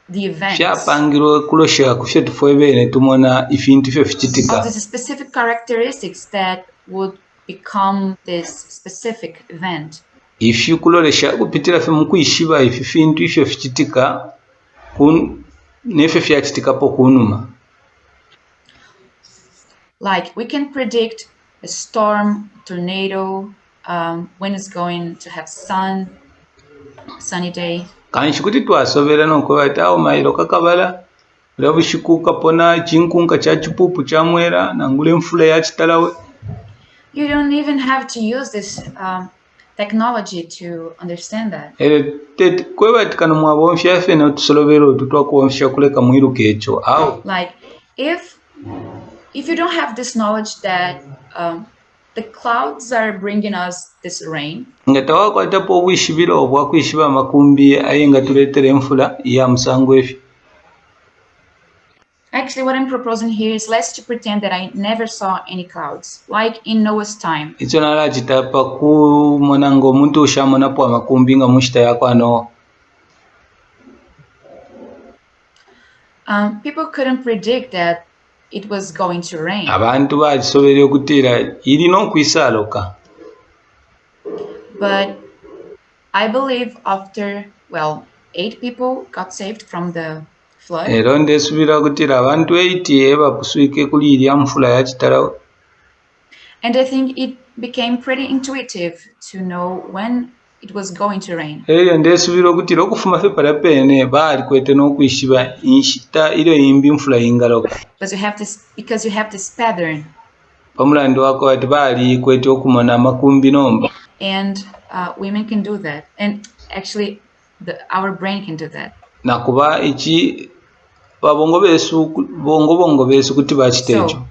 the events. Fyapangirwe kulosha kufye tufwebene tumona ifintu fyo fichitika. Of the specific characteristics that would become this specific event. If you kulolesha kupitira fyo mukuyishiba ifintu ifyo fichitika nefe fyachitika po kunuma. Like we can predict a storm, tornado, when it's going to have sunny day. Kanshi kuti twasobera nokobata awo mailo kakabala labushikuka pona chinkunka cha chipupu cha mwera nangule mfula ya chitalawe. You don't even have to use this technology to understand that. Kwebatikana mwabomfya fe na tusolobero tutwakuomfya kuleka mwiru kecho awo. Like if you don't have this knowledge that the clouds are bringing us this rain. Ngatawa kwata po bwishibira obwa kwishiba makumbi ayenga tuletere mfula ya musango efi. Actually, what I'm proposing here is let's to pretend that I never saw any clouds, like in Noah's time. Icho nala chitapa ku monango muntu ushamona po makumbi nga mushita yako ano. People couldn't predict that it was going to rain. abantu bakisobola okuteera irina okwisaaluka. But I believe after, 8 people got saved from the flood. Era ndeesuubira okuteera abantu 80 bakuswike kuli irya nfula yakitalawo. And I think it became pretty intuitive to know when it was going to rain. Eyo ndeesuubira okutira okufuma ffe parapene baali kwete n'okwishiba inshita ilo yimbi nfula yingaloka. Because you have this pattern. Pamulando wako ati baali kwete okumona amakumbi nomba. And women can do that. And actually our brain can do that. Nakuba iki babongo beesu kuti bakita ekyo.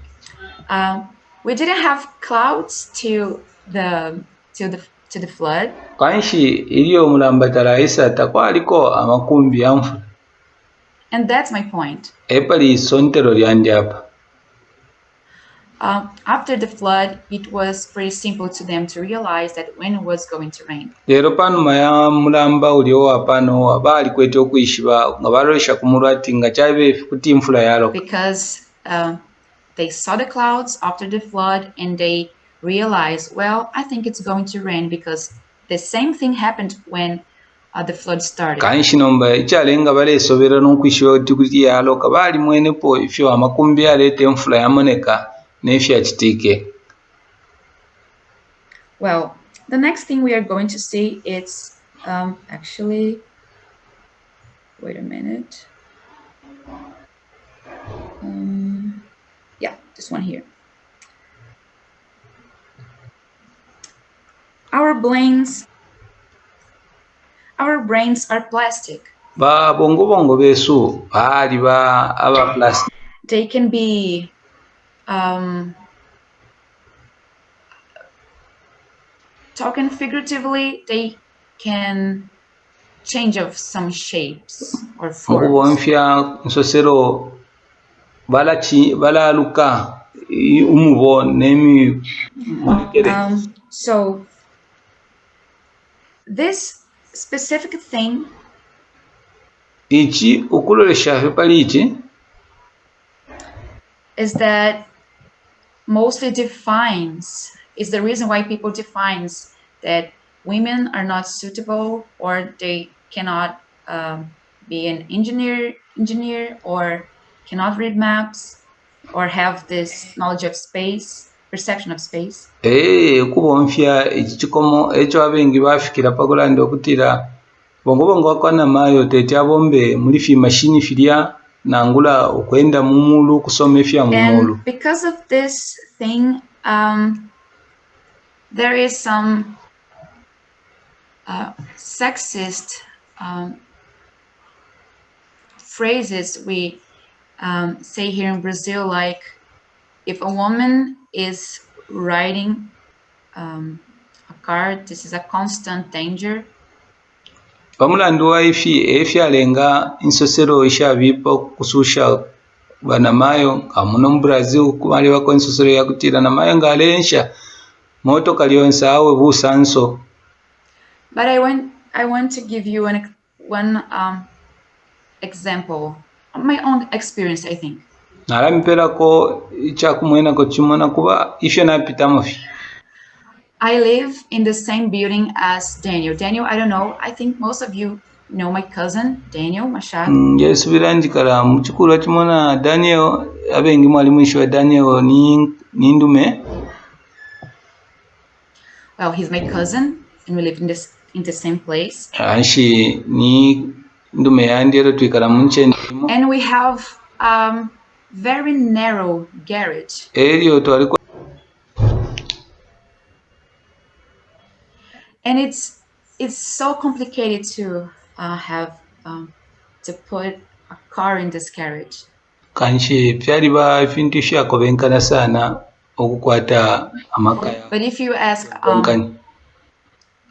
We didn't have clouds to the flood. Kanshi iliyo mulambatala isata kwaliko amakumbi ya nfula. And that's my point. Epali sontero lyandi apa. After the flood, it was pretty simple to them to realize that when it was going to rain. Lero panuma ya mulamba ulio apano abali kwete okwishiba nga balosha kumulwati nga kyabe kuti nfula yaloka. Because they saw the clouds after the flood and they realized, well, I think it's going to rain, because the same thing happened when the flood started. Kanshi nomba ichalenga balesobera n'okwishiba kuti yaloka bali mwenepo ifyo amakumbi alete nfula yamoneka nefya kitike. Well, the next thing we are going to see is actually, wait a minute. Yeah, this one here. Our brains are plastic. Ba bongo besu bali ba aba plastic. They can be talking figuratively, they can change of some shapes or forms. Nsosero bala luka umubo nemi. So this specific thing ichi ukulolesha pali ichi is that mostly is the reason why people defines that women are not suitable, or they cannot be an engineer, or cannot read maps, or have this knowledge of space, perception of space. Kubonfya ichikomo echo abengi bafikira pakulanda okutira bongo akwana mayo tete abombe muri fi machine filya nangula okwenda mumulu kusoma efya mumulu. And because of this thing, there is some sexist phrases we say here in Brazil, like if a woman is riding a car, this is a constant danger. Pamulando wa ifi alenga insosero ishabipa kususha bana mayo kamuno mu Brazil kumali wako insosero yakutira na mayo ngalensha moto kalionsa awe busanso. But I want to give you one example of my own experience, I think. Nalampera ko ichakumwena ko chimona kuba ifyo napita mofi. I live in the same building as Daniel. Daniel, I don't know. I think most of you know my cousin, Daniel Machado. Yes, viranjikala mchukuru chimona Daniel abengi mwalimu ishwa Daniel ni ndume. Well, he's my cousin and we live in the same place. Anshi ni ndume yandero twikala munche. And we have very narrow garage. And it's so complicated to have to put a car in this carriage. Kanshi byari bafintu shako benkana sana okukwata amakaya. But if you ask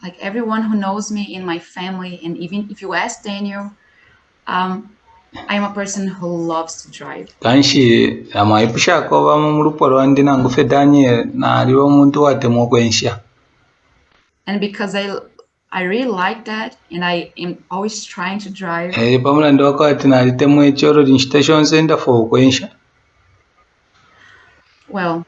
like everyone who knows me in my family, and even if you ask Daniel, I'm a person who loves to drive. Kanshi amaipusha ko bamulupo rwandi nangufe Daniel na aliwo muntu wate mokwensha. And because I really like that, and I am always trying to drive. Paula ndo wakati nalitemu echoro station center for kwensha. Well,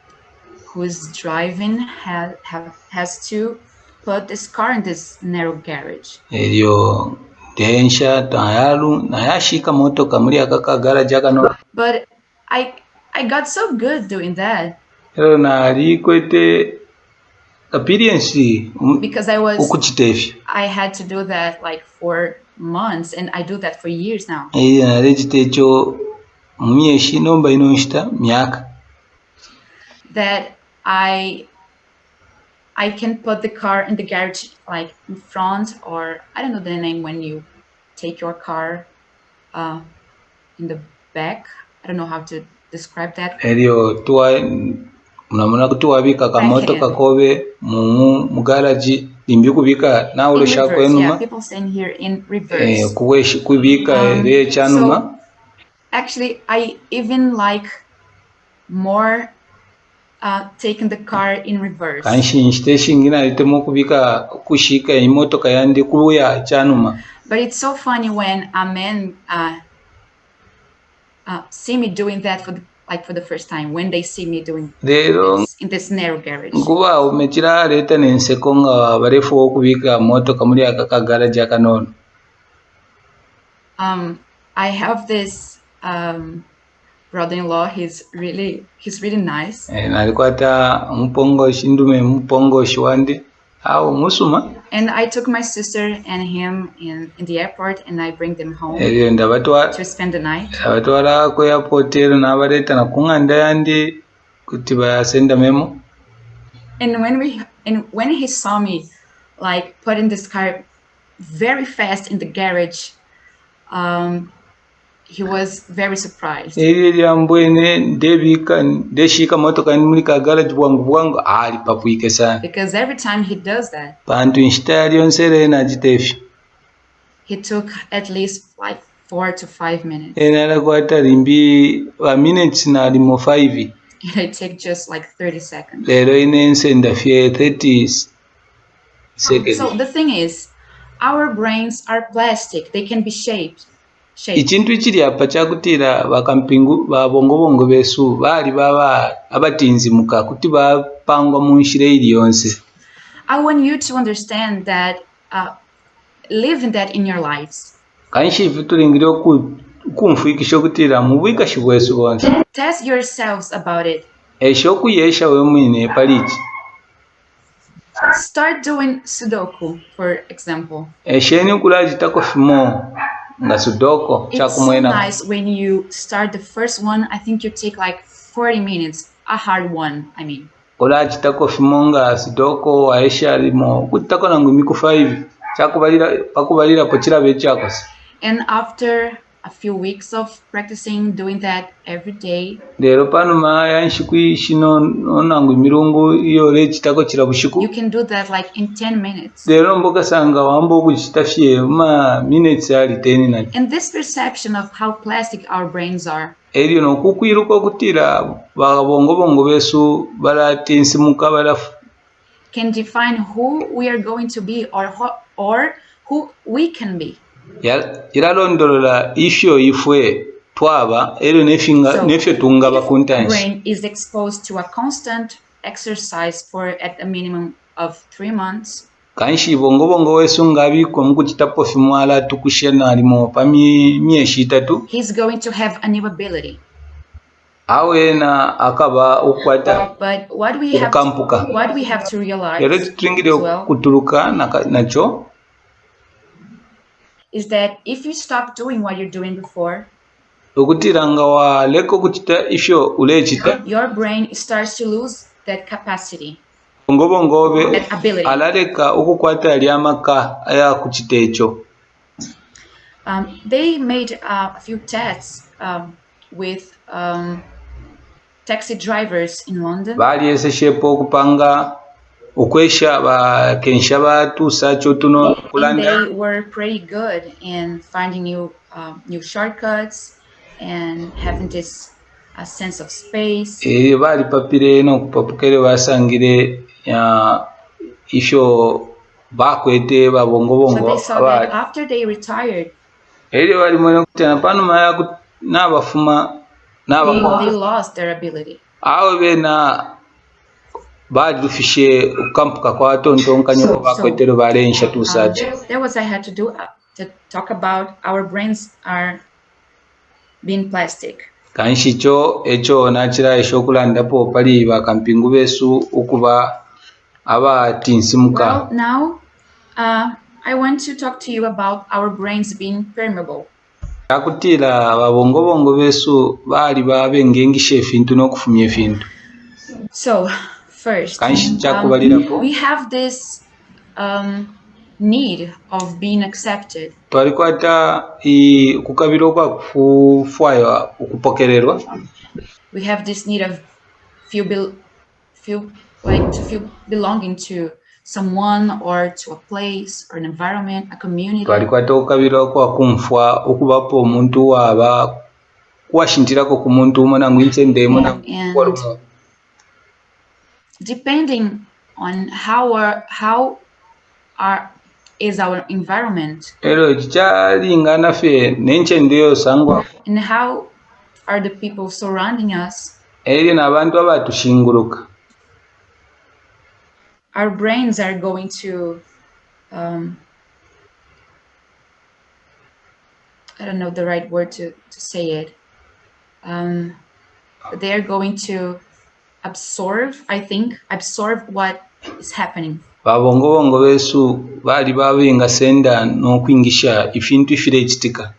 who's driving has to put this car in this narrow garage. Eryo densha tayaru nayashika motoka muri aka garage akano. But I got so good doing that. Ero nali kwete experience because I had to do that like for months, and I do that for years now. That I can put the car in the garage like in front, or I don't know the name when you take your car in the back. I don't know how to describe that. Unamona kuti wabika kamotoka kobe mu garage limbi kubika na urusha kwenuma. Yeah, people saying here in reverse. Kubika re chanuma. So actually I even like more taking the car in reverse. Kanshi station ngina litemo kubika kushika imotoka yandi kuya chanuma. But it's so funny when a man see me doing that for the first time, when they see me doing this in this narrow garage. Nguba umechira leta nenseko nga barefu okubika motoka muri aka garage akanono. I have this brother-in-law. He's really nice. Nalikwata mpongo shindume mpongo shwandi au musuma. And I took my sister and him in the airport, and I bring them home to spend the night. Abatwala ku airport nabaleta nakunganda yandi kuti bayasenda memo. And when he saw me like putting this car very fast in the garage, he was very surprised. Because every time he does that, he took at least like 4 to 5 minutes. It take just like 30 seconds. So the thing is, our brains are plastic. They can be shaped. Ichintu chiri apa chakutira bakampingu babongobongo besu bali baba abatinzimuka kuti bapangwa mu nshire ili yonse. I want you to understand that live that in your lives. Kanshi vitulingire kumfuikisha kutira mubwika shibwesu bonse. Test yourselves about it. Esho kuyesha we mwine palichi. Start doing Sudoku, for example. Esheni kulaji tako fimo. It's so nice when you start the first one. I think you take like 40 minutes, a hard one, I mean. Kulaji tako fimonga Sudoku aisha limo kutako na ngumi ku 5 pakubalira pochira bechako. And after a few weeks of practicing doing that every day, you can do that like in 10 minutes. And this perception of how plastic our brains are can define who we are going to be, or who we can be. Iralondolola ifyo ifwe twaba ero nefyo tungaba kuntansi. Brain is exposed to a constant exercise for at a minimum of 3 months. Kanshi bongo wesu ngabiko mukuchitapo fimwala tukushena alimo pami mieshi 3. He's going to have a new ability. Awena akaba ukwata. But what we have to realize kuturuka nacho is that if you stop doing what you're doing before, your brain starts to lose that capacity, that ability. They made a few tests with taxi drivers in London. And they were pretty good in finding new shortcuts and having this sense of space. bakwete babongobongo But they saw that after they retired, eri bali mwene kutana pano maya n'abafuma they lost their ability. awo bena bali dufishe ukampuka kwa tontonkanya ko bakwetero balensha tusaje. That was I had to do to talk about our brains are being plastic. Kanshicho echo nachira eshokulandapo pali bakampingu besu ukuba aba tinsimuka. Well, now I want to talk to you about our brains being permeable. Akutila babongobongo besu bali babengengisha efintu n'okufumya efintu. So first, we have this need of being accepted. Twalikwata kukabiro kwa kufwayo okupokererwa. We have this need of feel belonging to someone or to a place or an environment, a community. Twalikwata okukabiro kwa kumfwa okubapo omuntu waba kwashintirako ku muntu umonangu insendemo na and depending on how is our environment and how are the people surrounding us, our brains are going to I don't know the right word to say it, they are going to absorb what is happening. Babongobongo besu bali babenga senda n'okwingisha ifintu ifire ekitika.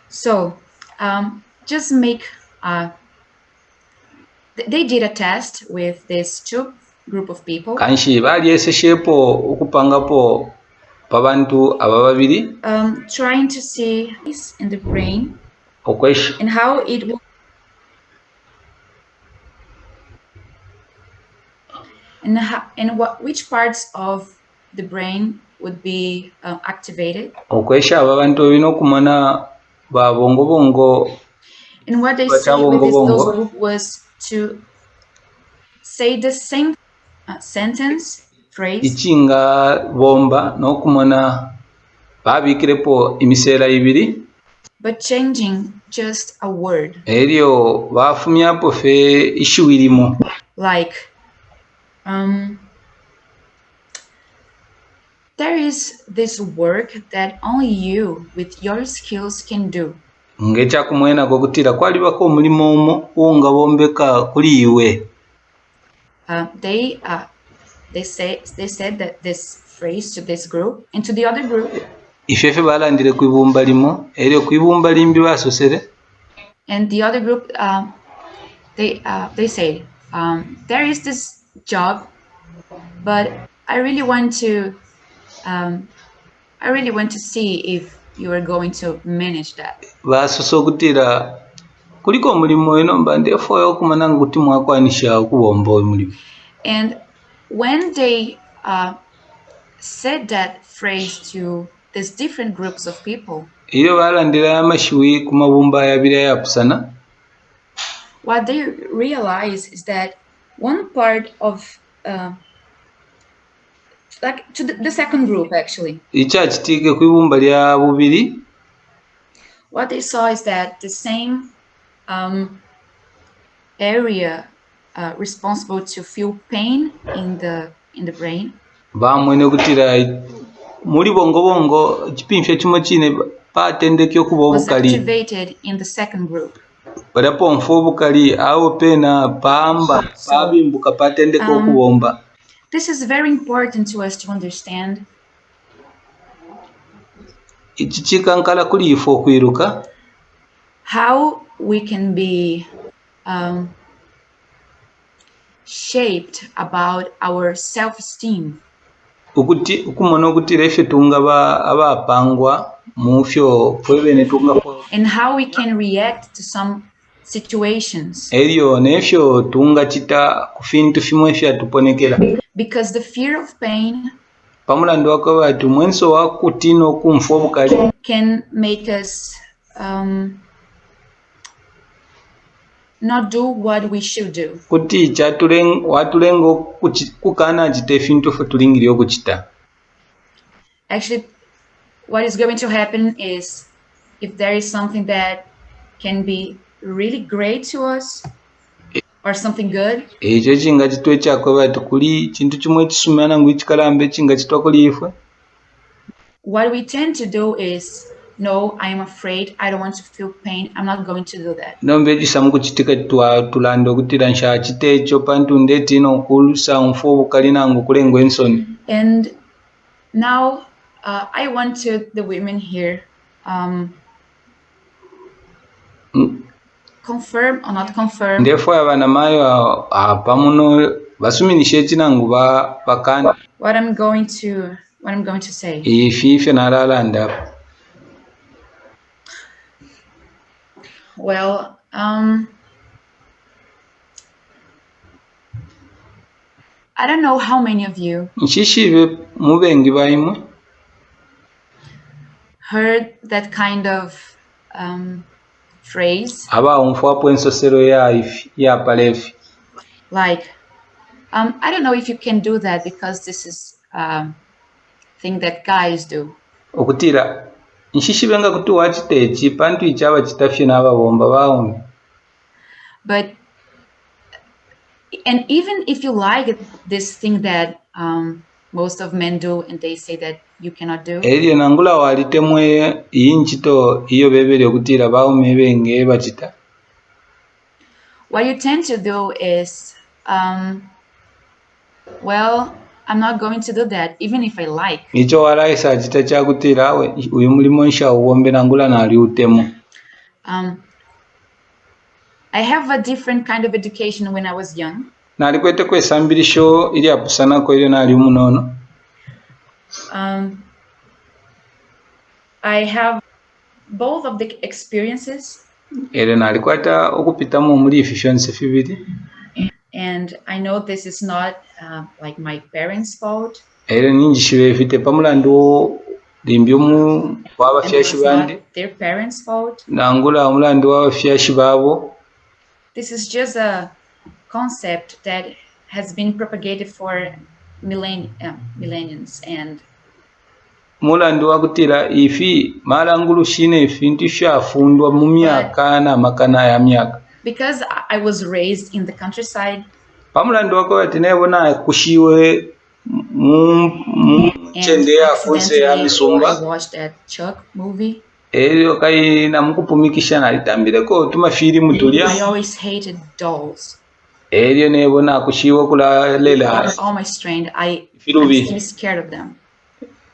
So just make they did a test with this two group of people. Kanshi bali eseshepo okupangapo pabantu abababiri trying to see this in the brain and how it will and which parts of the brain would be activated. Okwesha abantu binokumana babongobongo. And what they say with those group was to say the same sentence, phrase. Ichinga bomba nokumana babikirepo imisera ibiri. But changing just a word. Eryo bafumyapo fe ishuwirimo. Like there is this work that only you with your skills can do. Ngecha kumwena kokutira kwali bako mulimo omo unga bombeka kuli iwe. They said that this phrase to this group and to the other group. Ifefe balandire kwibumba limo eryo kwibumba limbi basosere. And the other group they said there is this job, but I really want to see if you are going to manage that. Basoso kutira kuliko mulimo eno mbande foyo kumana nguti mwakwanisha kubomba mulimo. And when they said that phrase to these different groups of people, iyo balandira amashiwi kumabumba yabira yapusana. What they realize is that one part of like to the second group actually. Ichachitike kwibumba lya bubiri. What they saw is that the same area responsible to feel pain in the brain. Bamwene kutira muri bongo chipimfya chimo chine patendeke okuba obukali. Was activated in the second group. Badapo mfo obukali awo pena pamba babimbuka patendeke okubomba. This is very important to us to understand. Ichichikankala kuli ifo kwiruka. How we can be shaped about our self-esteem. Ukumona ukutira ife tunga abapangwa mufyo fwebene tunga. And how we can react to some situations. Eryo nefyo tunga chita kufintu fimwe fya tuponekera. Because the fear of pain pamulando wakabatu mwenso wakutino kumfo obukali can make us not do what we should do. kuti watulenga kukana chita efintu fe tulingirire okuchita. Actually, what is going to happen is if there is something that can be really great to us or something good, ekyo kinga kitwe kyakweba kuli kintu kimwe kisumana ngu kikalambe kinga kitwakuli ifwe. What we tend to do is, no, I am afraid, I don't want to feel pain, I'm not going to do that. Nombe chisamu kuchitika tulanda okutira nsha chita ekyo pantu ndeti ino kulusa nfu obukali nangu kulengwa ensoni. And now I want to the women here confirm or not confirm. Ndefo abana mayo apamuno basuminisha ekinangu bakana. What I'm going to say. Ife nalalanda. Well, I don't know how many of you heard that kind of phrase. Like, I don't know if you can do that because this is thing that guys do. Okutira nshishibenga kuti wachitechi pantu ichava chitafye n'ababomba baumi. But and even if you like this thing that most of men do and they say that you cannot do. Eriyo nangula walitemwe inchito iyo bebere okutira baumi benge bachita. What you tend to do is well, I'm not going to do that even if I like. Icho walaisa chita chakutira we uyu mulimo nsha uwombe nangula nali utemo. I have a different kind of education when I was young. Nali kwete kwesambirisho ili apusana ko iyo nali umunono. I have both of the experiences. Ere nali kwata okupitamu muri efficiency fibiri. And I know this is not like my parents' fault. Ere ninjishiwe fite pamulandu limbyomu wabafyashi bandi. Their parents' fault. Nangula omulandu wabafyashi babo. This is just a concept that has been propagated for millenniums and mulandu wakutira ifi malangulu shine ifintu shafundwa mu myaka na makana ya myaka. Because I was raised in the countryside. Pamulandu wako atinebona kushiwe chende ya kunse ya misumba. I watched that Chuck movie. Eriyo kai namukupumikisha nalitambireko tumafilimu tulya. I always hated dolls. Eriyo nebona kushiwa kula lela. All my strength, I'm still scared of them.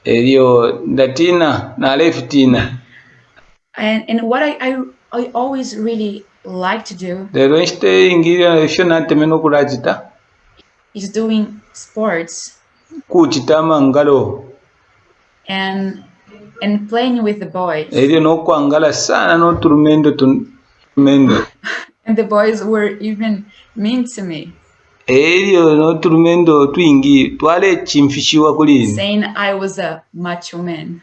Eriyo ndatina na leftina. And what I always really like to do is doing sports and playing with the boys. And the boys were even mean to me, saying I was a macho man.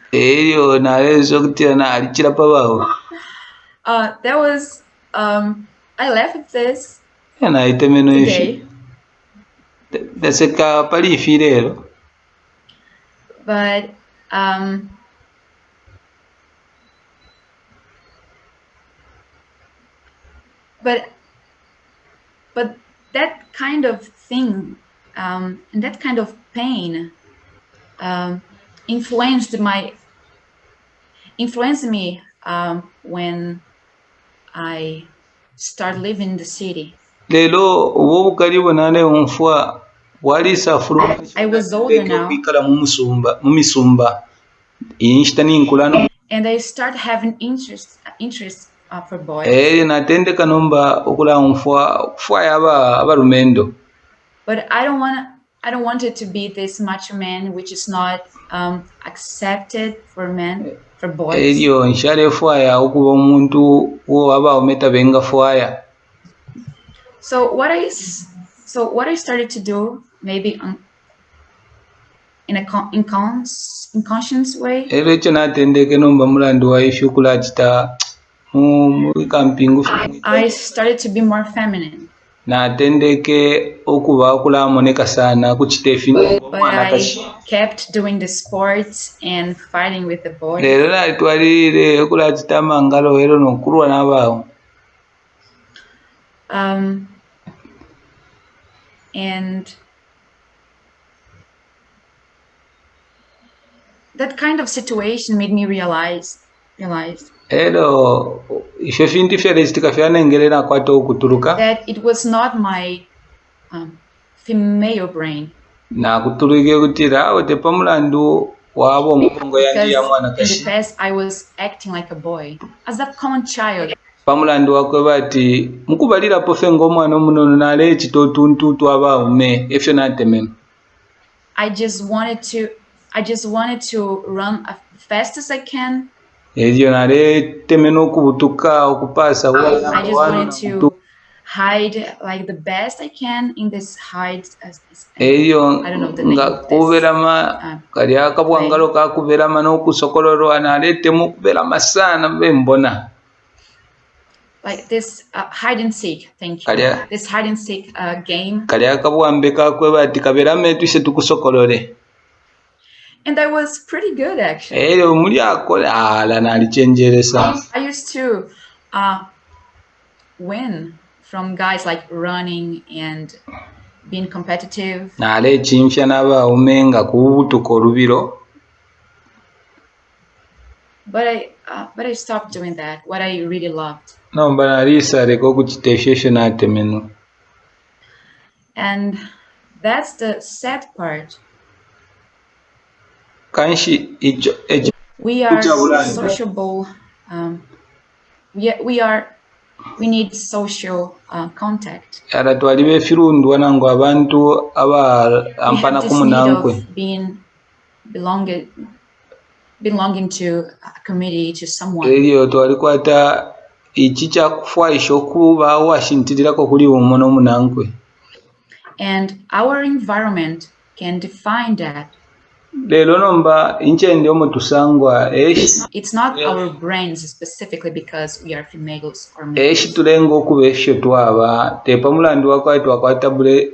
That was I laugh at this today. But that kind of thing and that kind of pain influenced me when I start living in the city. I was older now. And I start having interest for boys. But I don't want it to be this macho man, which is not accepted for men, for boys. So what I started to do, maybe in a inconscious way, I started to be more feminine. natendeke okuba kulamoneka sana kuchita efintu But I kept doing the sports and fighting with the boys. lero nalitwalire okulatitama ngalo ero nokulwa n'abaawo. And that kind of situation made me realize ero ifyo fintu fyalesitika fyanengerera kwata okutuluka that it was not my female brain. nakutulike kutira awo tepamulandu wabo omubongo yandi ya mwana Because in kashi the past I was acting like a boy, as a common child. pamulandu wakwe bati mukubalirapo fe ng'omwana omunono nale ekitotuntutu abawume efyo natemema. I just wanted to run as fast as I can. Ebyo nale teme n'okubutuka okupaasa I just wanted to hide like the best I can in this hide. Eyo nga kuberama kali akabwangalo kakuberama n'okusokololwa nale temu okuberama sana bembona. Like this hide and seek, thank you. This hide and seek game. Kali akabwambe kakwe bati kaberame twise tukusokolole. And I was pretty good actually. Eyo muri akola ala nalichenjeresa. I used to win from guys like running and being competitive. Nale chimfya n'abawume nga kubutuka olubiro. But I stopped doing that. What I really loved. Nomba nalisareka okuchita efyo efyo natemenu. And that's the sad part. Kanshi icho we are sociable. We need social contact. Ara twalibe efirundwa nangu abantu ampana kumunankwe. Belonging to a community, to someone. Eyo twalikwata ichi kyakufwaisha okuba washintirirako kuli umo n'omunankwe. And our environment can define that. Lelo nomba inchende omutusangwa it's not our brains specifically because we are females or males. tulenga okuba efyo twaba tepamulandu wakwaitu wakwata bule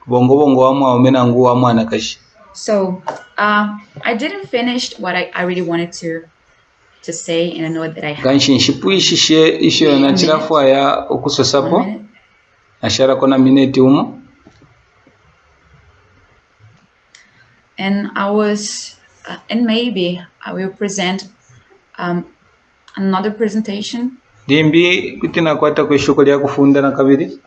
bongo wamwaume nangu wa mwana kashi. So I didn't finish what I really wanted to say, and I know that I have kanshi nshipuishishe isho nachirafwaya okusosapo nasharako na minute umo. And I was and maybe I will present another presentation dimbi kutina kwata kweshuko lya kufunda na kabiri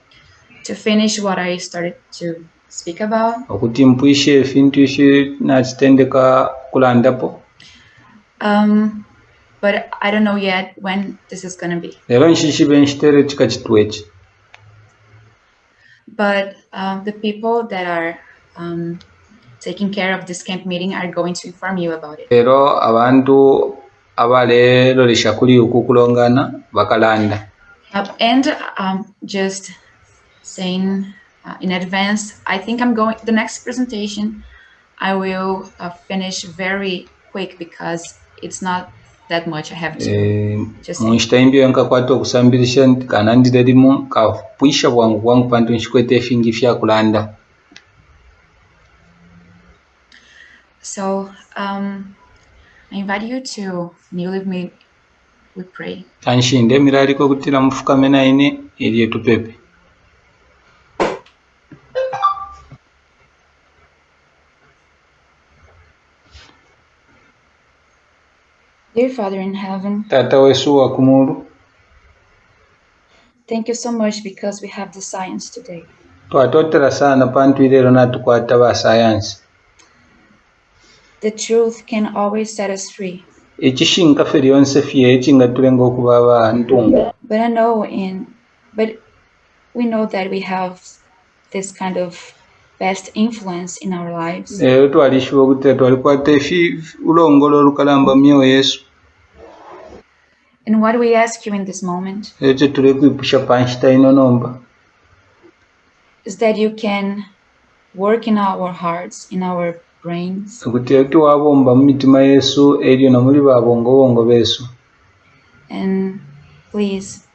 to finish what I started to speak about. Okuti mpuishe fintu ishi nachitendeka kulandapo. But I don't know yet when this is going to be. Lero nshishibe nshtere chikachitwechi. But the people that are taking care of this camp meeting are going to inform you about it. Lero abantu abalero lishakuli ukukulongana bakalanda. And just saying in advance, I think the next presentation I will finish very quick because it's not that much I have to just munshitaimbio yankakwata okusambirisha kanandire limu kapuisha bwangu pantu nshikwete fingi fya kulanda. So I invite you to kneel with me. We pray. Kanshinde miraliko kutira mufukame naine ili etupepe. Dear Father in heaven, Tata wesu wa kumuru, thank you so much because we have the science today. Twatotera sana pantu ilero natukwata ba science. The truth can always set us free. Echishinga feri yonse fye echinga tulenga okubaba ntunga. But we know that we have this kind of best influence in our lives. Twalishiwa kutera twalikwata efi ulongolo lukalamba myo Yesu. And what we ask you in this moment is that you can work in our hearts, in our brains. And Please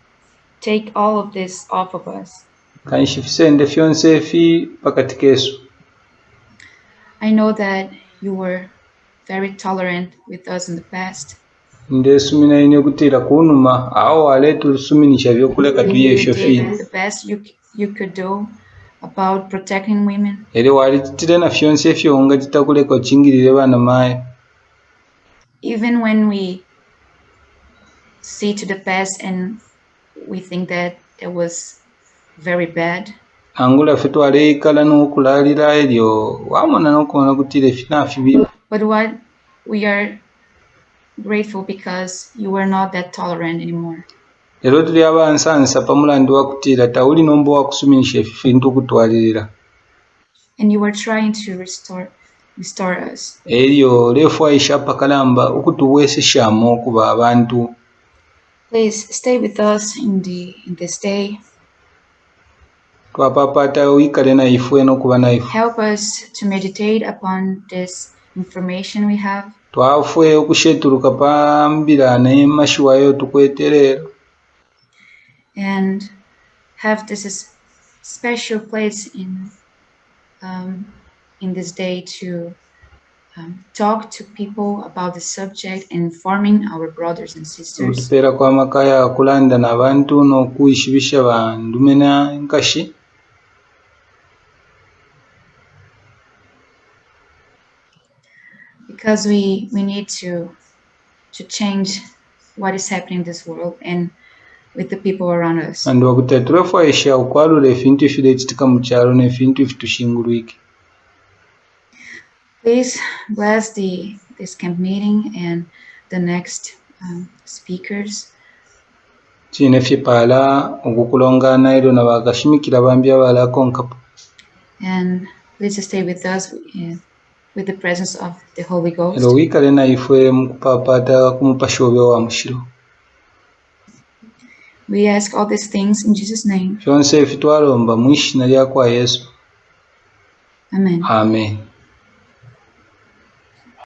take all of this off of us. kanshifisende fyonse efi pakati kesu. I know that you were very tolerant with us in the past. Ndesumina ine kutira kunuma awo aletu suminisha vyokuleka tuye You efyo did fini. the best you could do about protecting women. Ere walititire na fyonse efyo nga titakuleka ochingirire bana mayo. Even when we see to the past and we think that it was very bad. Angula fe twaleikala n'okulalira eryo wamona n'okubona kutira efinafi bibi. But what we are grateful because you were not that tolerant anymore. Lero tuli abansansa pamulandi wakutira tauli nombo wakusuminisha efintu okutwalirira. And you were trying to restore us. Eryo lefu aisha pakalamba okutuweseshamu okuba abantu. Please stay with us in this day. Twapapata uikale na ifwe n'okuba na ifwe. Help us to meditate upon this information we have. Twafwe okusheturuka pambira n'emashiwayo tukweterero. And have this special place in this day to talk to people about the subject and informing our brothers and sisters. Utupera kwa makaya kulanda na bantu n'okuishibisha bandume na nkashi. Because we need to change what is happening in this world and with the people around us. And wakutatura faisha ukwalula efintu ifide chitika mucharo na efintu ifitushingurwiki. Please bless this camp meeting and the next speakers. Chine fye Paula okukulongana ero na bakashimikira bambya balako nkapo. And please stay with us with the presence of the Holy Ghost. Ero wikale na ifwe mukupapata kumupashobe wa mushiro. We ask all these things in Jesus' name. Fyonse fitwalomba mwishina lya kwa Yesu. Amen. Amen.